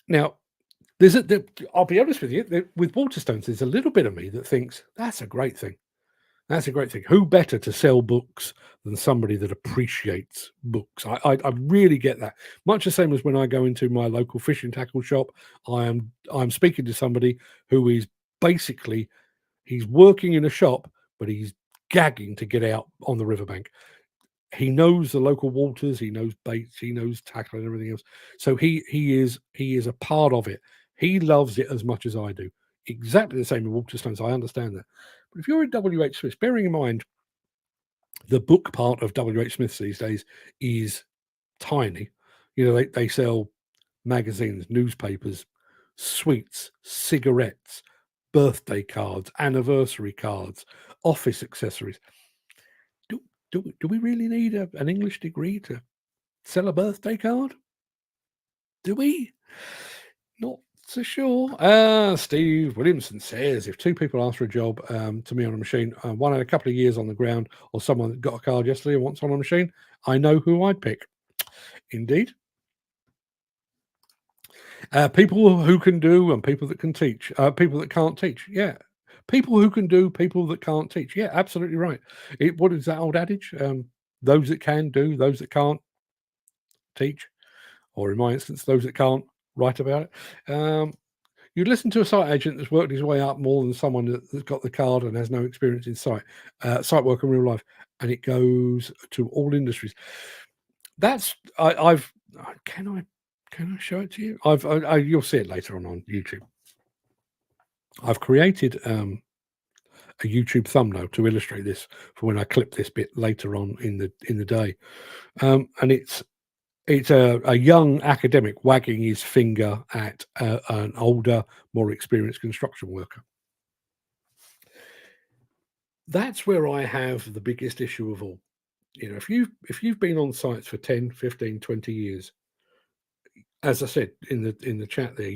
Now, I'll be honest with you, with Waterstones, there's a little bit of me that thinks that's a great thing. That's a great thing. Who better to sell books than somebody that appreciates books? I really get that. Much the same as when I go into my local fishing tackle shop, I'm speaking to somebody who is basically, he's working in a shop, but he's gagging to get out on the riverbank. He knows the local waters, he knows baits, he knows tackle and everything else. So he is a part of it. He loves it as much as I do. Exactly the same with Waterstones. I understand that. But if you're in W.H. Smith, bearing in mind the book part of W.H. Smith these days is tiny. You know, they sell magazines, newspapers, sweets, cigarettes, birthday cards, anniversary cards, office accessories. Do we really need an English degree to sell a birthday card? Do we? Not so sure. Steve Williamson says, if two people ask for a job to me on a machine, one had a couple of years on the ground, or someone that got a card yesterday and wants on a machine, I know who I'd pick. Indeed. People who can do and people that can teach. People that can't teach. Yeah. People who can do, people that can't teach. Yeah, absolutely right. What is that old adage? Those that can do, those that can't teach. Or in my instance, those that can't write about it. You'd listen to a site agent that's worked his way up more than someone that's got the card and has no experience in site work in real life, and it goes to all industries. That's I've can I show it to you? You'll see it later on YouTube. I've created a YouTube thumbnail to illustrate this for when I clip this bit later on in the day, and it's a young academic wagging his finger at an older, more experienced construction worker. That's where I have the biggest issue of all. You know, if you've been on sites for 10, 15, 20 years, as I said in the chat there,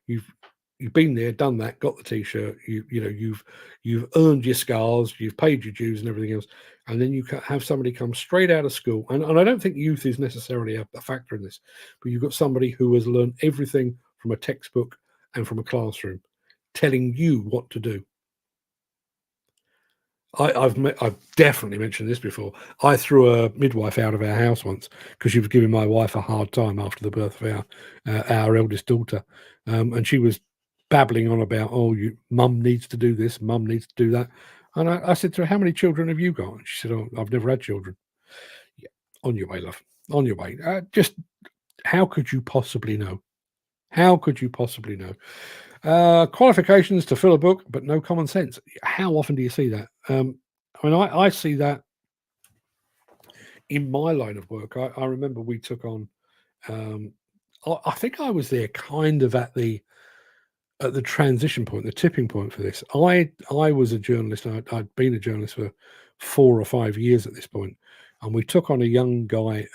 you've been there, done that, got the t-shirt, you've earned your scars, you've paid your dues and everything else, and then you have somebody come straight out of school, and I don't think youth is necessarily a factor in this, but you've got somebody who has learned everything from a textbook and from a classroom telling you what to do. I've definitely mentioned this before. I threw a midwife out of our house once because she was giving my wife a hard time after the birth of our eldest daughter, and she was babbling on about, mum needs to do this, mum needs to do that, and I said to her, "How many children have you got?" And she said, "Oh, I've never had children." Yeah, on your way, love, on your way. Just how could you possibly know? How could you possibly know? Qualifications to fill a book, but no common sense. How often do you see that? I see that in my line of work. I remember we took on. I think I was there kind of at the transition point, the tipping point for this. I was a journalist. I'd been a journalist for 4 or 5 years at this point, and we took on a young guy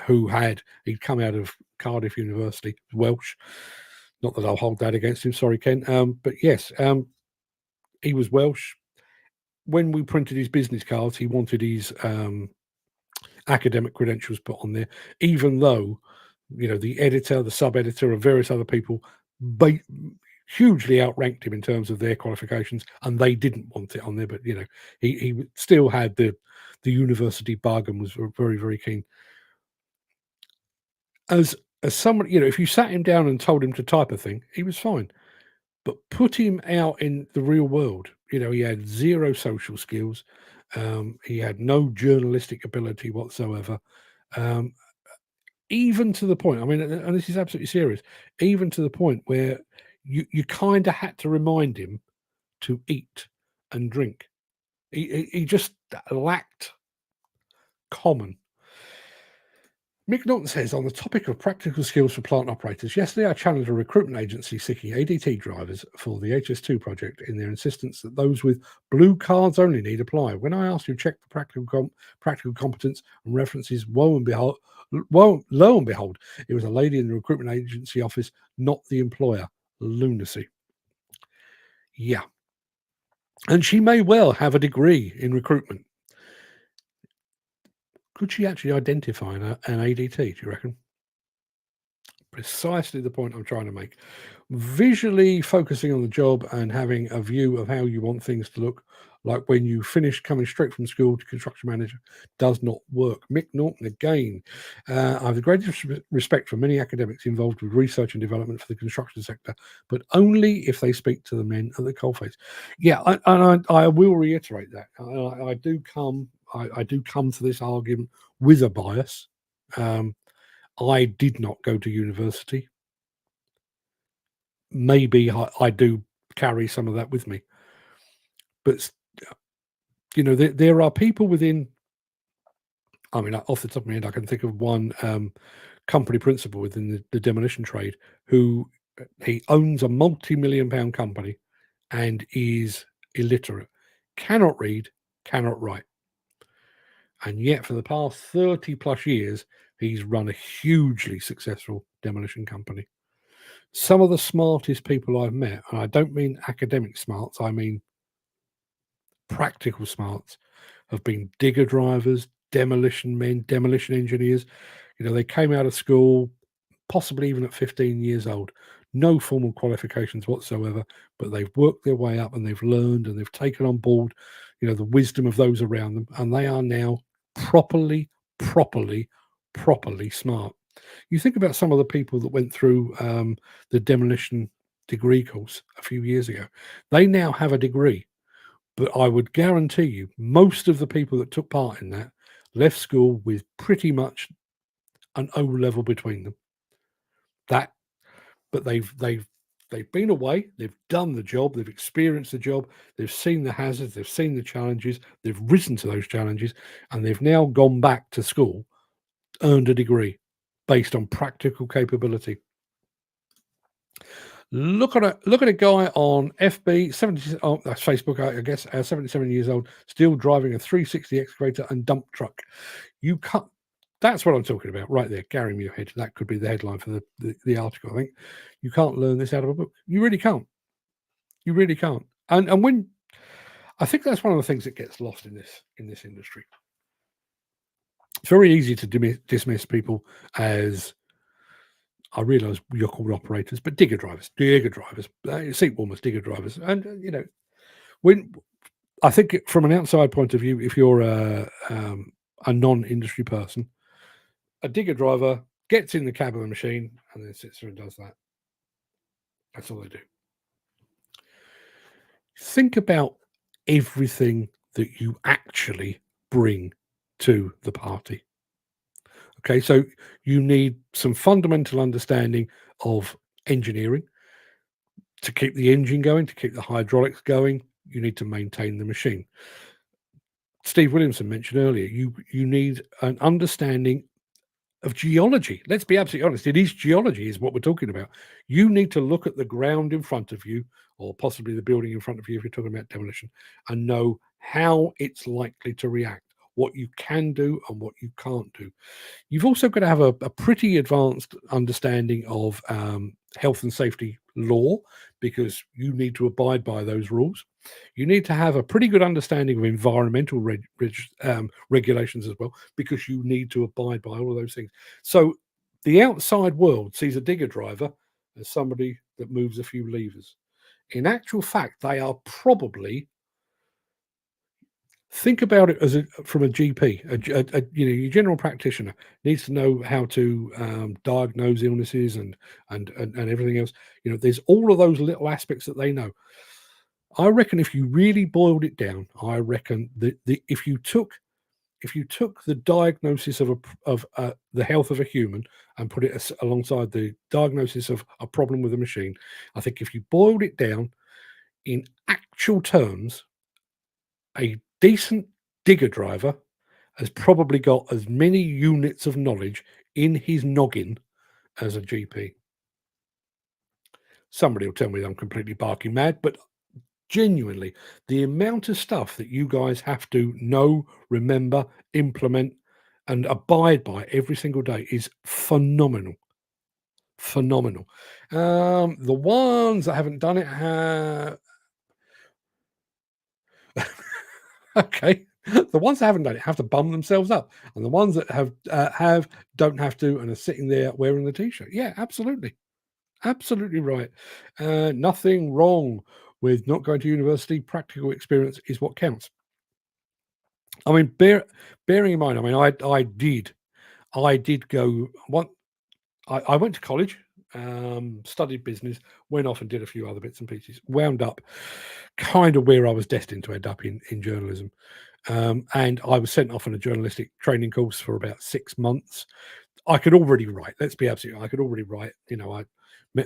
he'd come out of Cardiff University, Welsh. Not that I'll hold that against him. Sorry, Ken. But yes, he was Welsh. When we printed his business cards, he wanted his academic credentials put on there, even though, the editor, the sub-editor, and various other people hugely outranked him in terms of their qualifications, and they didn't want it on there. But, he still had the university bug and was very, very keen. As someone, if you sat him down and told him to type a thing, he was fine. But put him out in the real world, he had zero social skills. He had no journalistic ability whatsoever. Even to the point, and this is absolutely serious, even to the point where you kind of had to remind him to eat and drink. He just lacked common. Mick Norton says, on the topic of practical skills for plant operators, yesterday I challenged a recruitment agency seeking ADT drivers for the HS2 project in their insistence that those with blue cards only need apply. When I asked who checked the practical competence and references, lo and behold, it was a lady in the recruitment agency office, not the employer. Lunacy. Yeah, And she may well have a degree in recruitment. Could she actually identify an ADT, do you reckon? Precisely the point I'm trying to make. Visually focusing on the job and having a view of how you want things to look, like when you finish coming straight from school to construction manager, does not work. Mick Norton again. I have the greatest respect for many academics involved with research and development for the construction sector, but only if they speak to the men at the coalface. Yeah, I will reiterate that. I do come to this argument with a bias. I did not go to university. Maybe I do carry some of that with me. But, there are people within, I mean, off the top of my head, I can think of one company principal within the demolition trade who he owns a multi-million-pound company and is illiterate, cannot read, cannot write. And yet for the past 30 plus years, he's run a hugely successful demolition company. Some of the smartest people I've met, and I don't mean academic smarts, I mean practical smarts, have been digger drivers, demolition men, demolition engineers. They came out of school, possibly even at 15 years old, no formal qualifications whatsoever, but they've worked their way up and they've learned and they've taken on board, the wisdom of those around them, and they are now properly smart. You think about some of the people that went through the demolition degree course a few years ago. They now have a degree, but I would guarantee you most of the people that took part in that left school with pretty much an O level between them. But they've been away, they've done the job, they've experienced the job, they've seen the hazards, they've seen the challenges, they've risen to those challenges, and they've now gone back to school, earned a degree based on practical capability. Look at a guy on FB, that's Facebook, I guess, 77 years old, still driving a 360 excavator and dump truck. You can't. That's what I'm talking about right there. Gary Muirhead. That could be the headline for the article. I think you can't learn this out of a book. You really can't. You really can't. And when I think that's one of the things that gets lost in this industry. It's very easy to dismiss people as, I realise you're called operators, but digger drivers, seat warmers, digger drivers. And, when I think from an outside point of view, if you're a non-industry person, a digger driver gets in the cab of the machine and then sits there and does that. That's all they do. Think about everything that you actually bring to the party. Okay, so you need some fundamental understanding of engineering to keep the engine going, to keep the hydraulics going. You need to maintain the machine. Steve Williamson mentioned earlier, you need an understanding of geology. Let's be absolutely honest. It is geology is what we're talking about. You need to look at the ground in front of you, or possibly the building in front of you if you're talking about demolition, and know how it's likely to react, what you can do and what you can't do. You've also got to have a pretty advanced understanding of health and safety law, because you need to abide by those rules. You need to have a pretty good understanding of environmental regulations as well, because you need to abide by all of those things. So the outside world sees a digger driver as somebody that moves a few levers. In actual fact, they are probably, think about it as from a GP, your general practitioner needs to know how to diagnose illnesses and everything else. There's all of those little aspects that they know. I reckon if you really boiled it down, I reckon that if you took the diagnosis of the health of a human and put it alongside the diagnosis of a problem with a machine, I think if you boiled it down in actual terms, a decent digger driver has probably got as many units of knowledge in his noggin as a GP. Somebody will tell me that I'm completely barking mad, but genuinely, the amount of stuff that you guys have to know, remember, implement, and abide by every single day is phenomenal. Phenomenal. The ones that haven't done it, Okay. The ones that haven't done it have to bum themselves up, and the ones that have don't have to and are sitting there wearing the t-shirt. Yeah, absolutely, absolutely right. Nothing wrong with not going to university. Practical experience is what counts. I mean, bearing in mind, I mean, I did go one. I went to college, studied business, went off and did a few other bits and pieces, wound up kind of where I was destined to end up in journalism. And I was sent off on a journalistic training course for about 6 months. I could already write. Let's be absolutely. I could already write. You know,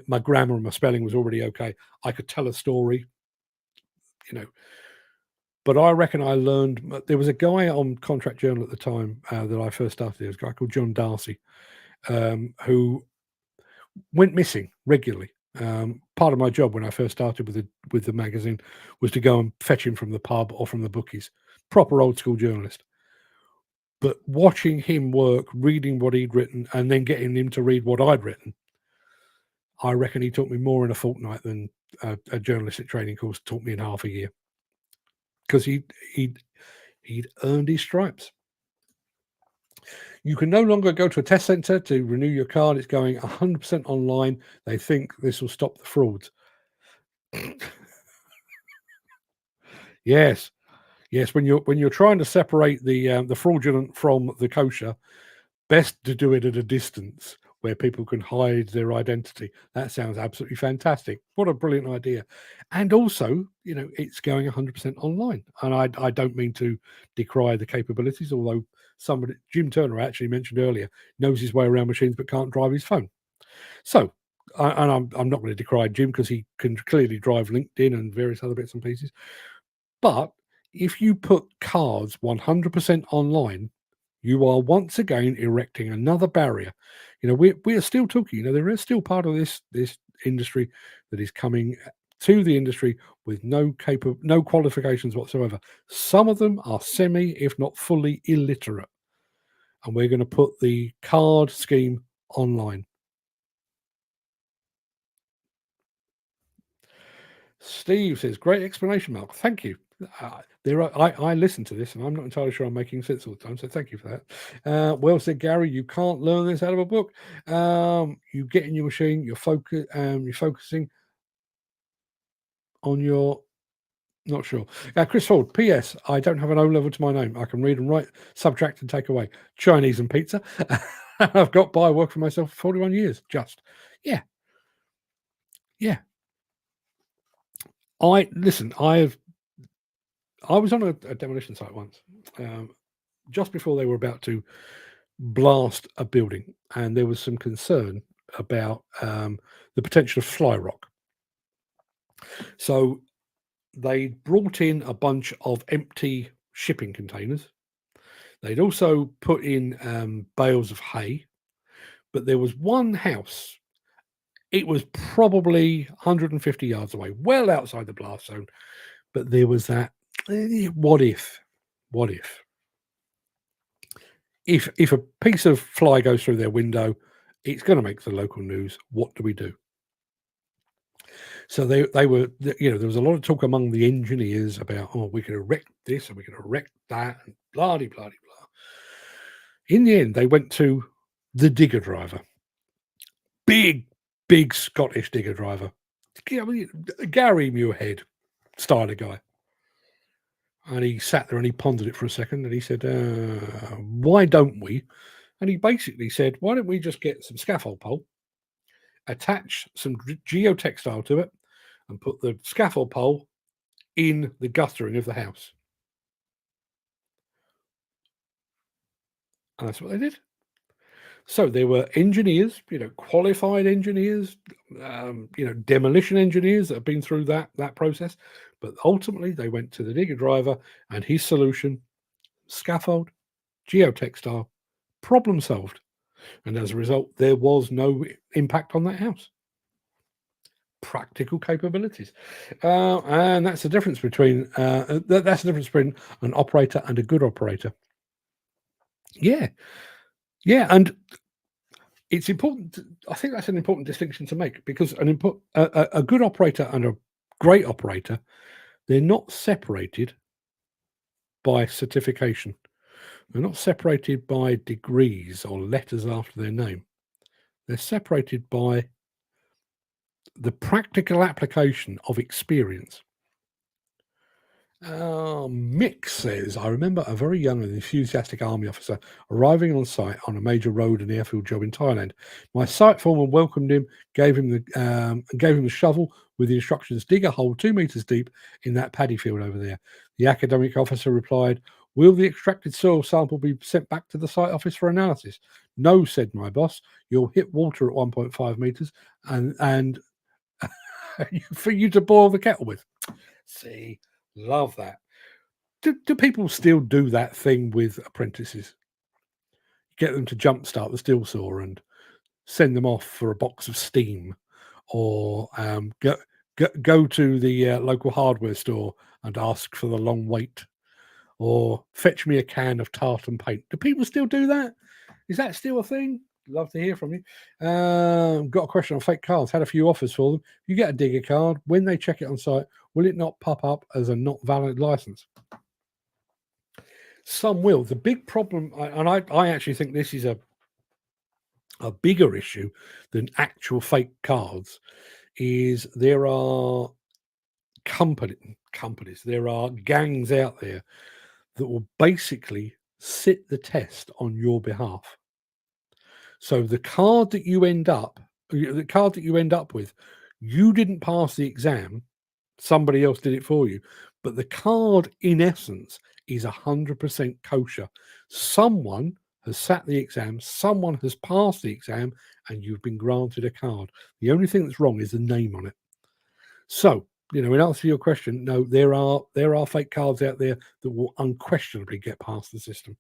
my grammar and my spelling was already okay. I could tell a story. You know, but I reckon I learned. There was a guy on Contract Journal at the time that I first started. There was a guy called John Deere, who went missing regularly. Part of my job when I first started with the magazine was to go and fetch him from the pub or from the bookies. Proper old school journalist. But watching him work, reading what he'd written, and then getting him to read what I'd written, I reckon he taught me more in a fortnight than a journalistic training course taught me in half a year. Because he'd earned his stripes. You can no longer go to a test centre to renew your card. It's going 100% online. They think this will stop the frauds. Yes. When you're trying to separate the fraudulent from the kosher, best to do it at a distance where people can hide their identity. That sounds absolutely fantastic. What a brilliant idea. And also, you know, it's going 100% online. And I don't mean to decry the capabilities, although somebody, Jim Turner actually mentioned earlier, knows his way around machines but can't drive his phone. So, and I'm not going to decry Jim because he can clearly drive LinkedIn and various other bits and pieces. But if you put cards 100% online, you are once again erecting another barrier. You know, we are still talking. You know, there is still part of this industry that is coming to the industry with no qualifications whatsoever. Some of them are semi, if not fully, illiterate, and we're going to put the card scheme online. Steve says, "Great explanation, Mark. Thank you." I listen to this, and I'm not entirely sure I'm making sense all the time. So thank you for that. Well said, Gary. You can't learn this out of a book. You get in your machine. You're focusing on your. Not sure. Chris Ford. P.S. I don't have an O level to my name. I can read and write, subtract and take away. Chinese and pizza. I've got by. Work for myself for 41 years. Just yeah. I was on a demolition site once, just before they were about to blast a building, and there was some concern about the potential of fly rock. So they brought in a bunch of empty shipping containers. They'd also put in bales of hay, but there was one house. It was probably 150 yards away, well outside the blast zone. But there was that, what if? If a piece of fly goes through their window, it's going to make the local news. What do we do? So they were, you know, there was a lot of talk among the engineers about, oh, we could erect this and we could erect that, and blah, blah, blah, blah. In the end, they went to the digger driver. Big Scottish digger driver. Gary Muirhead style of guy. And he sat there and he pondered it for a second and he said, why don't we? And he basically said, why don't we just get some scaffold pole, attach some geotextile to it, and put the scaffold pole in the guttering of the house. And that's what they did. So there were engineers, you know, qualified engineers, you know, demolition engineers that have been through that process. But ultimately, they went to the digger driver and his solution: scaffold, geotextile, problem solved. And as a result, there was no impact on that house. Practical capabilities, and that's the difference between an operator and a good operator. Yeah, and it's important. I think that's an important distinction to make, because a good operator and a great operator, they're not separated by certification. They're not separated by degrees or letters after their name. They're separated by the practical application of experience. Mick says, I remember a very young and enthusiastic army officer arriving on site on a major road and airfield job in Thailand. My site foreman welcomed him, gave him the shovel with the instructions, dig a hole 2 meters deep in that paddy field over there. The academic officer replied, will the extracted soil sample be sent back to the site office for analysis? No, said my boss. You'll hit water at 1.5 meters and for you to boil the kettle with. See, love that. Do people still do that thing with apprentices? Get them to jumpstart the steel saw and send them off for a box of steam, or go to the local hardware store and ask for the long wait, or fetch me a can of tartan paint. Do people still do that? Is that still a thing? Love to hear from you. Got a question on fake cards. Had a few offers for them. You get a digger card. When they check it on site, will it not pop up as a not valid license? Some will. The big problem, and I actually think this is a bigger issue than actual fake cards, is there are companies, there are gangs out there that will basically sit the test on your behalf. So the card that you end up with, you didn't pass the exam, somebody else did it for you, but the card in essence is 100% kosher. Someone has sat the exam, someone has passed the exam, and you've been granted a card. The only thing that's wrong is the name on it. So, in answer to your question, no, there are fake cards out there that will unquestionably get past the system.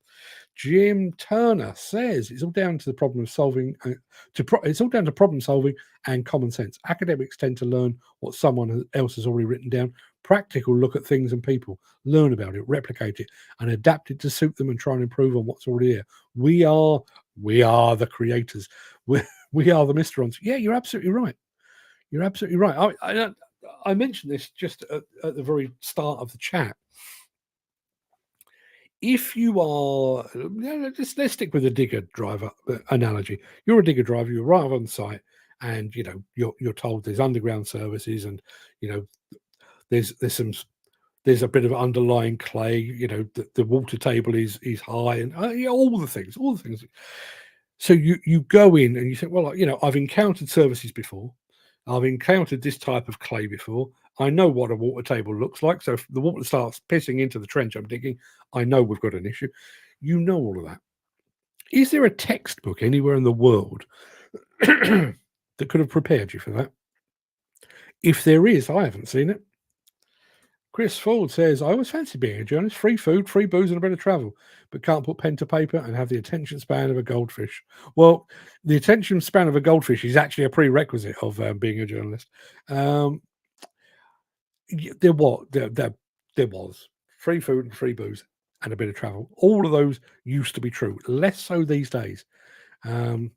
Jim Turner says it's all down to the problem solving. It's all down to problem solving and common sense. Academics tend to learn what someone else has already written down. Practical look at things and people, learn about it, replicate it, and adapt it to suit them and try and improve on what's already there. We are the creators. We are the Misterons. Yeah, you're absolutely right. You're absolutely right. I mentioned this just at the very start of the chat. If you are, let's stick with the digger driver analogy. You're a digger driver. You arrive on site, and you're told there's underground services, and there's a bit of underlying clay. The water table is high, and all the things. So you go in and you think, well, I've encountered services before. I've encountered this type of clay before. I know what a water table looks like. So if the water starts pissing into the trench I'm digging, I know we've got an issue. You know all of that. Is there a textbook anywhere in the world that could have prepared you for that? If there is, I haven't seen it. Chris Ford says, I always fancy being a journalist. Free food, free booze, and a bit of travel, but can't put pen to paper and have the attention span of a goldfish. Well, the attention span of a goldfish is actually a prerequisite of being a journalist. There was free food and free booze and a bit of travel. All of those used to be true. Less so these days. I'm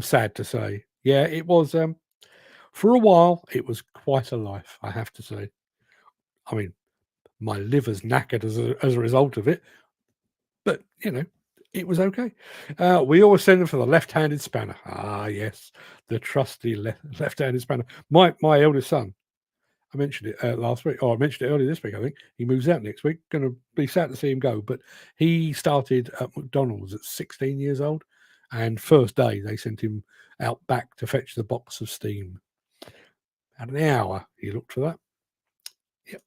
sad to say. Yeah, it was. For a while, it was quite a life, I have to say. I mean, my liver's knackered as a result of it, but it was okay. We always send them for the left-handed spanner. Ah, yes, the trusty left-handed spanner. My eldest son, I mentioned it last week, or I mentioned it earlier this week. I think he moves out next week. Going to be sad to see him go, but he started at McDonald's at 16 years old, and first day they sent him out back to fetch the box of steam. Had an hour he looked for that. Yep.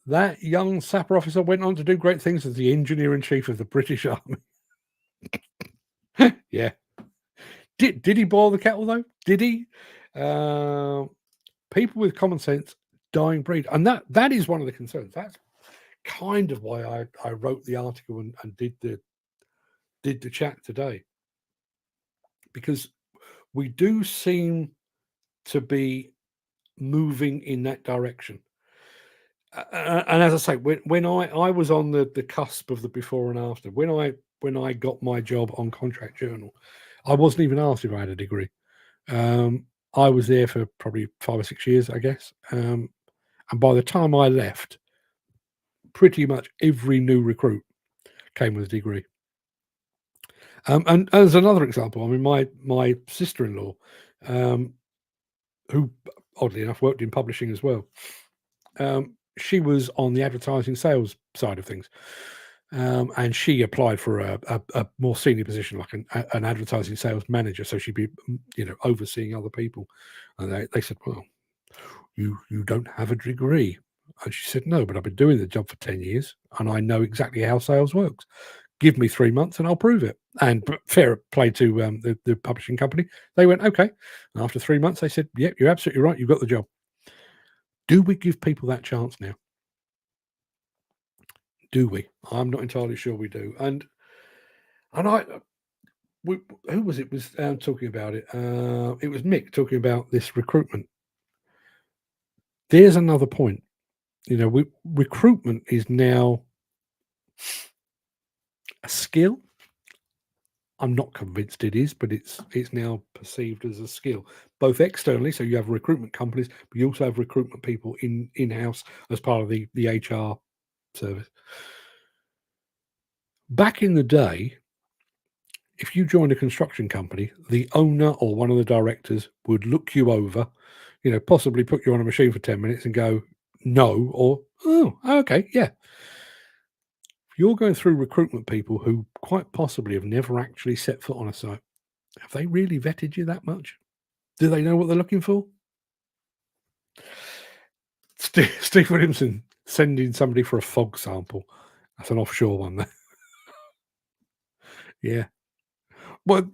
That young sapper officer went on to do great things as the engineer-in-chief of the British Army. Yeah. Did he boil the kettle though? Did he? People with common sense, dying breed, and that is one of the concerns. That's kind of why I wrote the article and did the chat today, because we do seem to be moving in that direction. And as I say, when I was on the cusp of the before and after, when I got my job on Contract Journal, I wasn't even asked if I had a degree. I was there for probably 5 or 6 years, I guess. And by the time I left, pretty much every new recruit came with a degree. And as another example, I mean, my sister-in-law, who oddly enough worked in publishing as well, she was on the advertising sales side of things, and she applied for a more senior position, like an advertising sales manager. So she'd be, overseeing other people. And they said, "Well, you don't have a degree." And she said, "No, but I've been doing the job for 10 years, and I know exactly how sales works. Give me 3 months and I'll prove it." And fair play to the publishing company. They went, "Okay." And after 3 months, they said, "Yep, you're absolutely right. You've got the job." Do we give people that chance now? Do we? I'm not entirely sure we do. And who was it was talking about it? It was Mick talking about this recruitment. There's another point. Recruitment is now a skill. I'm not convinced it is, but it's now perceived as a skill, both externally. So you have recruitment companies, but you also have recruitment people in-house as part of the HR service. Back in the day, if you joined a construction company, the owner or one of the directors would look you over, possibly put you on a machine for 10 minutes and go, "No," or "Oh, okay, yeah." You're going through recruitment people who quite possibly have never actually set foot on a site. Have they really vetted you that much? Do they know what they're looking for? Steve Williamson sending somebody for a fog sample. That's an offshore one there. Yeah. Well,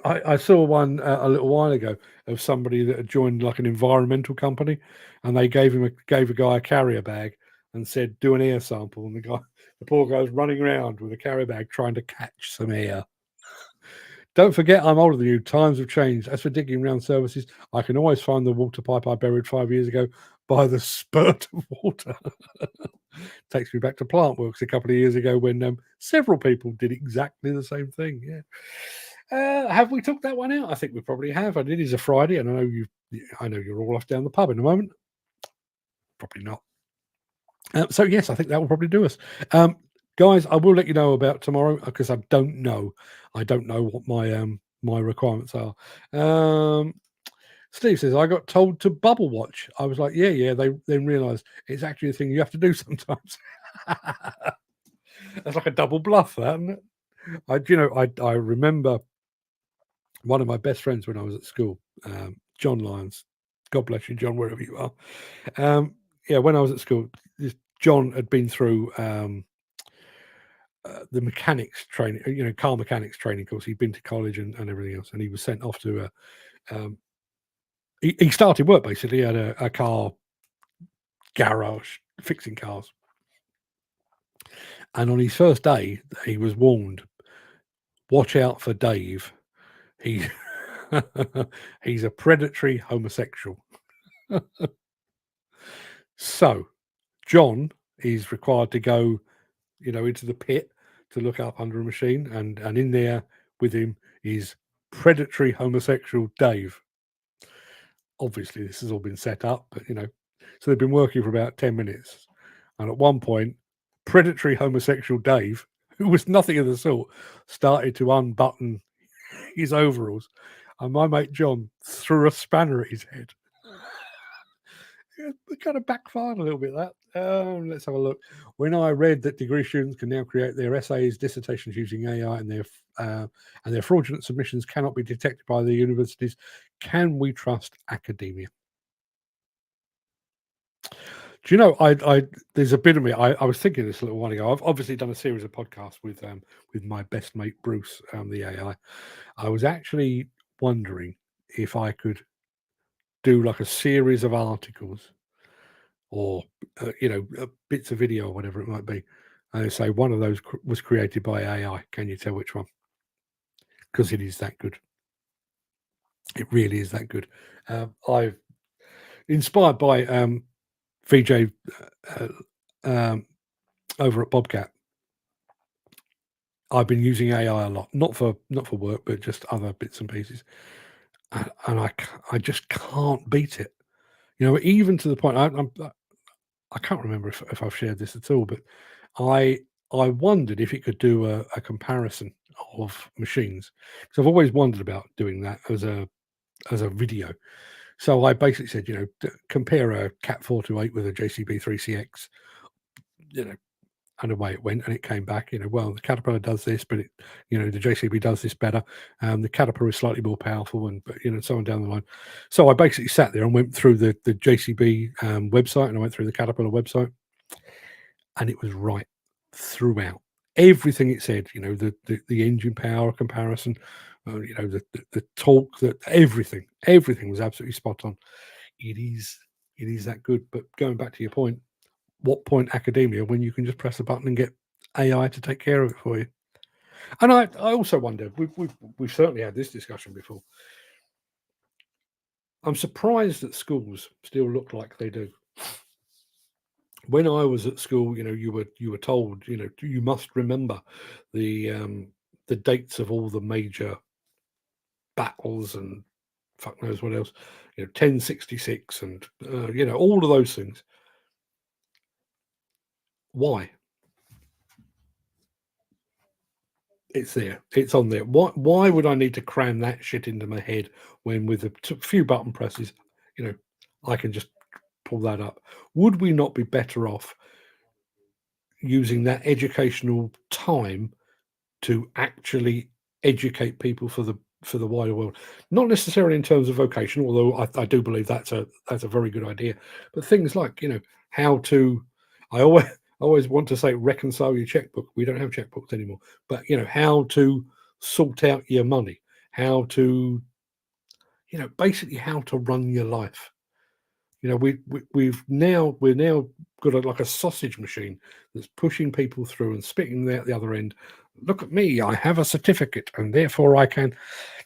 I saw one a little while ago of somebody that had joined like an environmental company, and they gave a guy a carrier bag and said, "Do an air sample." And the poor guy was running around with a carrier bag trying to catch some air. Don't forget, I'm older than you. Times have changed. As for digging around services, I can always find the water pipe I buried 5 years ago by the spurt of water. Takes me back to plant works a couple of years ago when several people did exactly the same thing. Yeah. Have we took that one out? I think we probably have. And it is a Friday, and I know you're all off down the pub in a moment. Probably not. So yes, I think that will probably do us. Guys, I will let you know about tomorrow because I don't know. I don't know what my requirements are. Steve says, "I got told to bubble watch." I was like, yeah. They then realised it's actually a thing you have to do sometimes. That's like a double bluff, that, isn't it? I remember one of my best friends when I was at school, John Lyons. God bless you, John, wherever you are. When I was at school, John had been through the mechanics training, car mechanics training course. He'd been to college and everything else, and he was sent off to he started work basically at a car garage fixing cars. And on his first day, he was warned, "Watch out for Dave. He's a predatory homosexual." So John is required to go, into the pit to look up under a machine, and in there with him is predatory homosexual Dave. Obviously, this has all been set up, but so they've been working for about 10 minutes, and at one point, predatory homosexual Dave, who was nothing of the sort, started to unbutton his overalls, and my mate John threw a spanner at his head. It kind of backfired a little bit, that. Let's have a look. When I read that degree students can now create their essays, dissertations using AI, and their fraudulent submissions cannot be detected by the universities, can we trust academia? Do you know, I there's a bit of me. I was thinking this a little while ago. I've obviously done a series of podcasts with my best mate Bruce, the AI. I was actually wondering if I could do like a series of articles or bits of video or whatever it might be, and say one of those was created by AI. Can you tell which one? Because it is that good. It really is that good. I've inspired by VJ over at Bobcat. I've been using AI a lot, not for work, but just other bits and pieces, and I just can't beat it. Even to the point I can't remember if I've shared this at all, but I wondered if it could do a comparison of machines, because I've always wondered about doing that as a video. So I basically said, compare a Cat 428 with a JCB 3CX, and away it went, and it came back, well, the Caterpillar does this, but the JCB does this better. The Caterpillar is slightly more powerful, and so on down the line. So I basically sat there and went through the JCB website, and I went through the Caterpillar website, and it was right throughout. Everything it said, the engine power comparison, the torque, that everything was absolutely spot on. It is that good. But going back to your point, what point academia when you can just press a button and get AI to take care of it for you? And I also wonder, we've certainly had this discussion before. I'm surprised that schools still look like they do. When I was at school, you were told, you must remember the dates of all the major battles and fuck knows what else, 1066 and all of those things. Why? It's there. It's on there. Why would I need to cram that shit into my head when with a few button presses, I can just pull that up? Would we not be better off using that educational time to actually educate people for the wider world? Not necessarily in terms of vocation, although I do believe that's a very good idea. But things like, how to, I always want to say reconcile your checkbook. We don't have checkbooks anymore, but how to sort out your money, how to, basically how to run your life. We're now got like a sausage machine that's pushing people through and spitting out the other end. Look at me, I have a certificate, and therefore I can.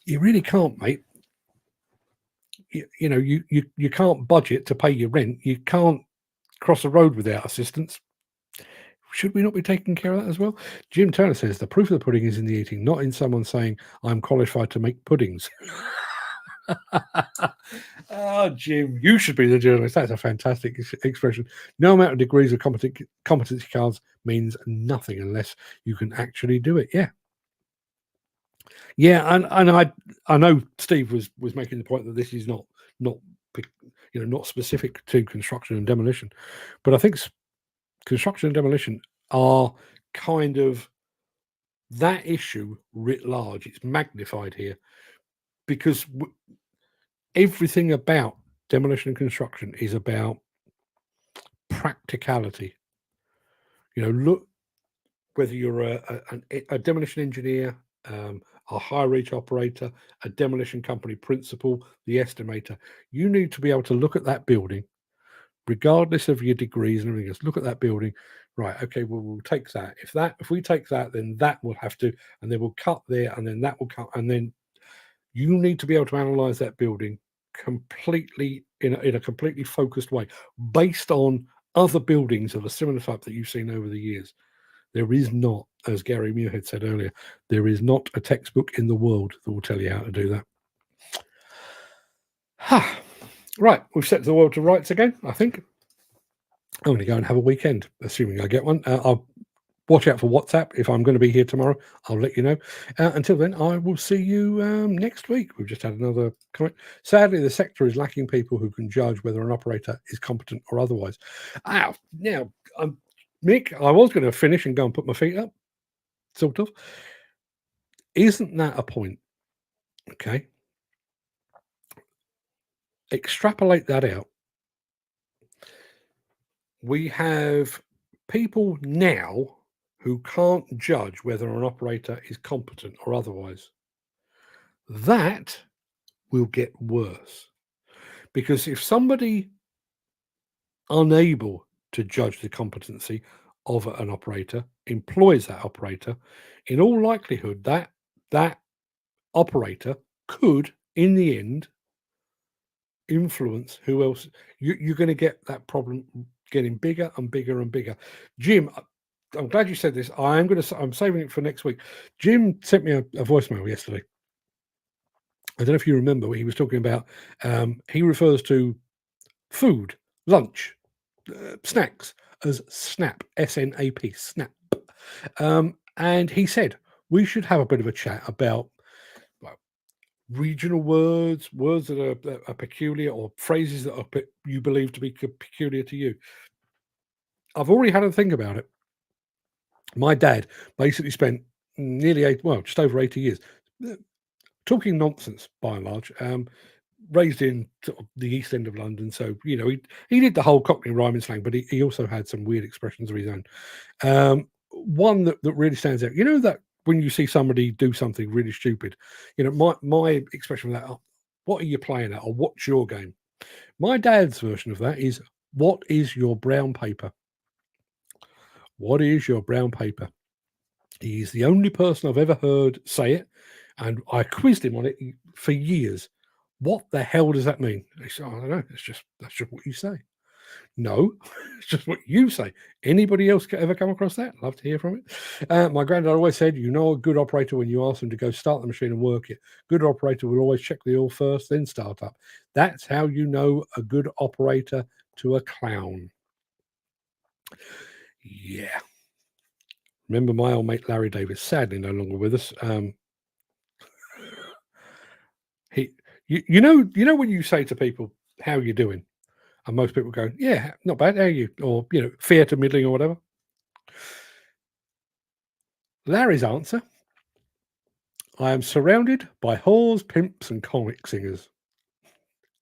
You really can't, mate. You can't budget to pay your rent. You can't cross a road without assistance. Should we not be taking care of that as well? Jim Turner says the proof of the pudding is in the eating, not in someone saying I'm qualified to make puddings. Oh, Jim, you should be the journalist. That's a fantastic expression. No amount of degrees of competency cards means nothing unless you can actually do it. Yeah, and I know Steve was making the point that this is not specific to construction and demolition, but I think construction and demolition are kind of that issue writ large. It's magnified here because everything about demolition and construction is about practicality. Look, whether you're a demolition engineer, a high reach operator, a demolition company principal, the estimator, you need to be able to look at that building, regardless of your degrees and everything else. Look at that building, right? Okay, well, we'll take that. If we take that, then that will have to, and then we'll cut there, and then that will cut, and then you need to be able to analyze that building completely in a completely focused way, based on other buildings of a similar type that you've seen over the years. There is not, as Gary Muirhead said earlier, there is not a textbook in the world that will tell you how to do that. Right, we've set the world to rights again, I think. I'm going to go and have a weekend, assuming I get one. I'll watch out for WhatsApp. If I'm going to be here tomorrow, I'll let you know. Until then, I will see you next week. We've just had another comment. Sadly, the sector is lacking people who can judge whether an operator is competent or otherwise. Now, Mick, I was going to finish and go and put my feet up, sort of. Isn't that a point? Okay. Extrapolate that out. We have people now who can't judge whether an operator is competent or otherwise. That will get worse. Because if somebody unable to judge the competency of an operator employs that operator, in all likelihood, that operator could, in the end, influence who else. You're going to get that problem getting bigger and bigger and bigger. Jim, I'm glad you said this. I'm saving it for next week. Jim sent me a voicemail yesterday. I don't know if you remember what he was talking about. He refers to food, lunch, snacks as SNAP, SNAP, SNAP. And he said we should have a bit of a chat about regional words that are peculiar, or phrases that are you believe to be peculiar to you. I've already had a think about it. My dad basically spent just over 80 years talking nonsense by and large. Raised in sort of the East End of London, so he did the whole Cockney rhyming slang, but he also had some weird expressions of his own. One that really stands out, that when you see somebody do something really stupid, my expression of that, what are you playing at, or what's your game? My dad's version of that is, what is your brown paper? What is your brown paper? He's the only person I've ever heard say it, and I quizzed him on it for years. What the hell does that mean? He said, I don't know. That's just what you say. No, it's just what you say. Anybody else ever come across that? Love to hear from it. My granddad always said, a good operator when you ask them to go start the machine and work it. Good operator will always check the oil first, then start up. That's how you know a good operator to a clown. Yeah. Remember my old mate Larry Davis, sadly no longer with us. You know when you say to people, how are you doing? And most people go, yeah, not bad, how are you? Or, fair to middling or whatever. Larry's answer, I am surrounded by whores, pimps, and comic singers.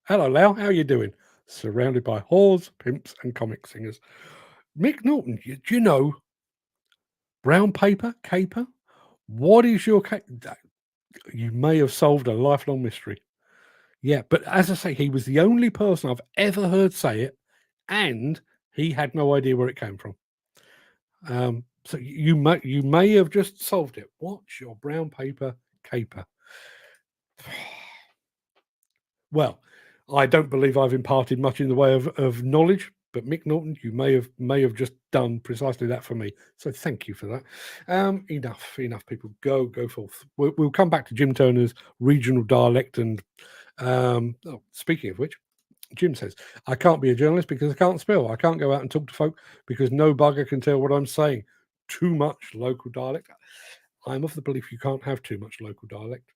Hello, Lau, how are you doing? Surrounded by whores, pimps, and comic singers. Mick Norton, do you know brown paper, caper? What is your You may have solved a lifelong mystery. Yeah, but as I say, he was the only person I've ever heard say it, and he had no idea where it came from. So you may have just solved it. What's your brown paper caper? Well, I don't believe I've imparted much in the way of knowledge, but Mick Norton, you may have just done precisely that for me. So thank you for that. Enough, people. Go forth. We'll come back to Jim Turner's regional dialect and. Speaking of which, Jim says, I can't be a journalist because I can't spell. I can't go out and talk to folk because no bugger can tell what I'm saying. Too much local dialect. I'm of the belief you can't have too much local dialect.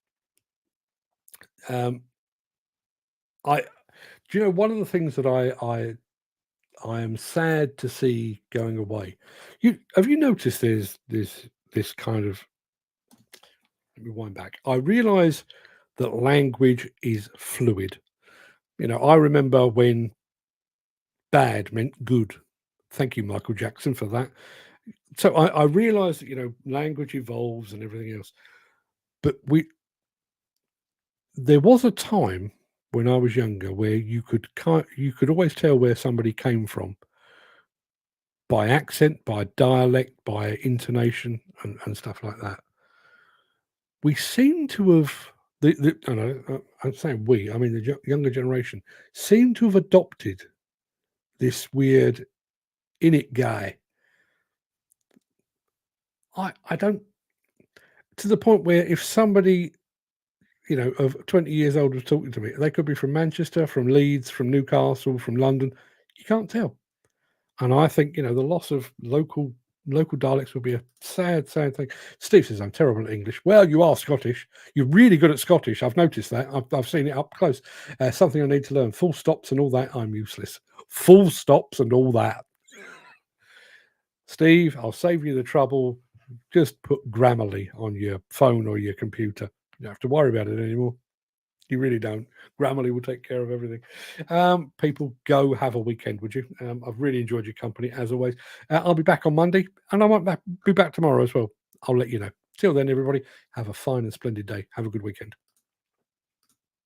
One of the things that I am sad to see going away. Have you noticed there's this kind of, let me wind back. I realise that language is fluid. I remember when bad meant good. Thank you, Michael Jackson, for that. So I realised that, language evolves and everything else. But there was a time when I was younger where you could always tell where somebody came from by accent, by dialect, by intonation, and stuff like that. We seem to have, I'm saying we, I mean the younger generation, seem to have adopted this weird in-it guy. I don't, to the point where if somebody, of 20 years old was talking to me, they could be from Manchester, from Leeds, from Newcastle, from London. You can't tell. And I think, the loss of local dialects would be a sad thing. Steve says, I'm terrible at English. Well, you are Scottish. You're really good at Scottish. I've noticed that. I've seen it up close. Something I need to learn. Full stops and all that. I'm useless. Full stops and all that. Steve, I'll save you the trouble. Just put Grammarly on your phone or your computer. You don't have to worry about it anymore. You really don't. Grammarly will take care of everything. People, go have a weekend, would you? I've really enjoyed your company, as always. I'll be back on Monday, and I might be back tomorrow as well. I'll let you know. Till then, everybody, have a fine and splendid day. Have a good weekend.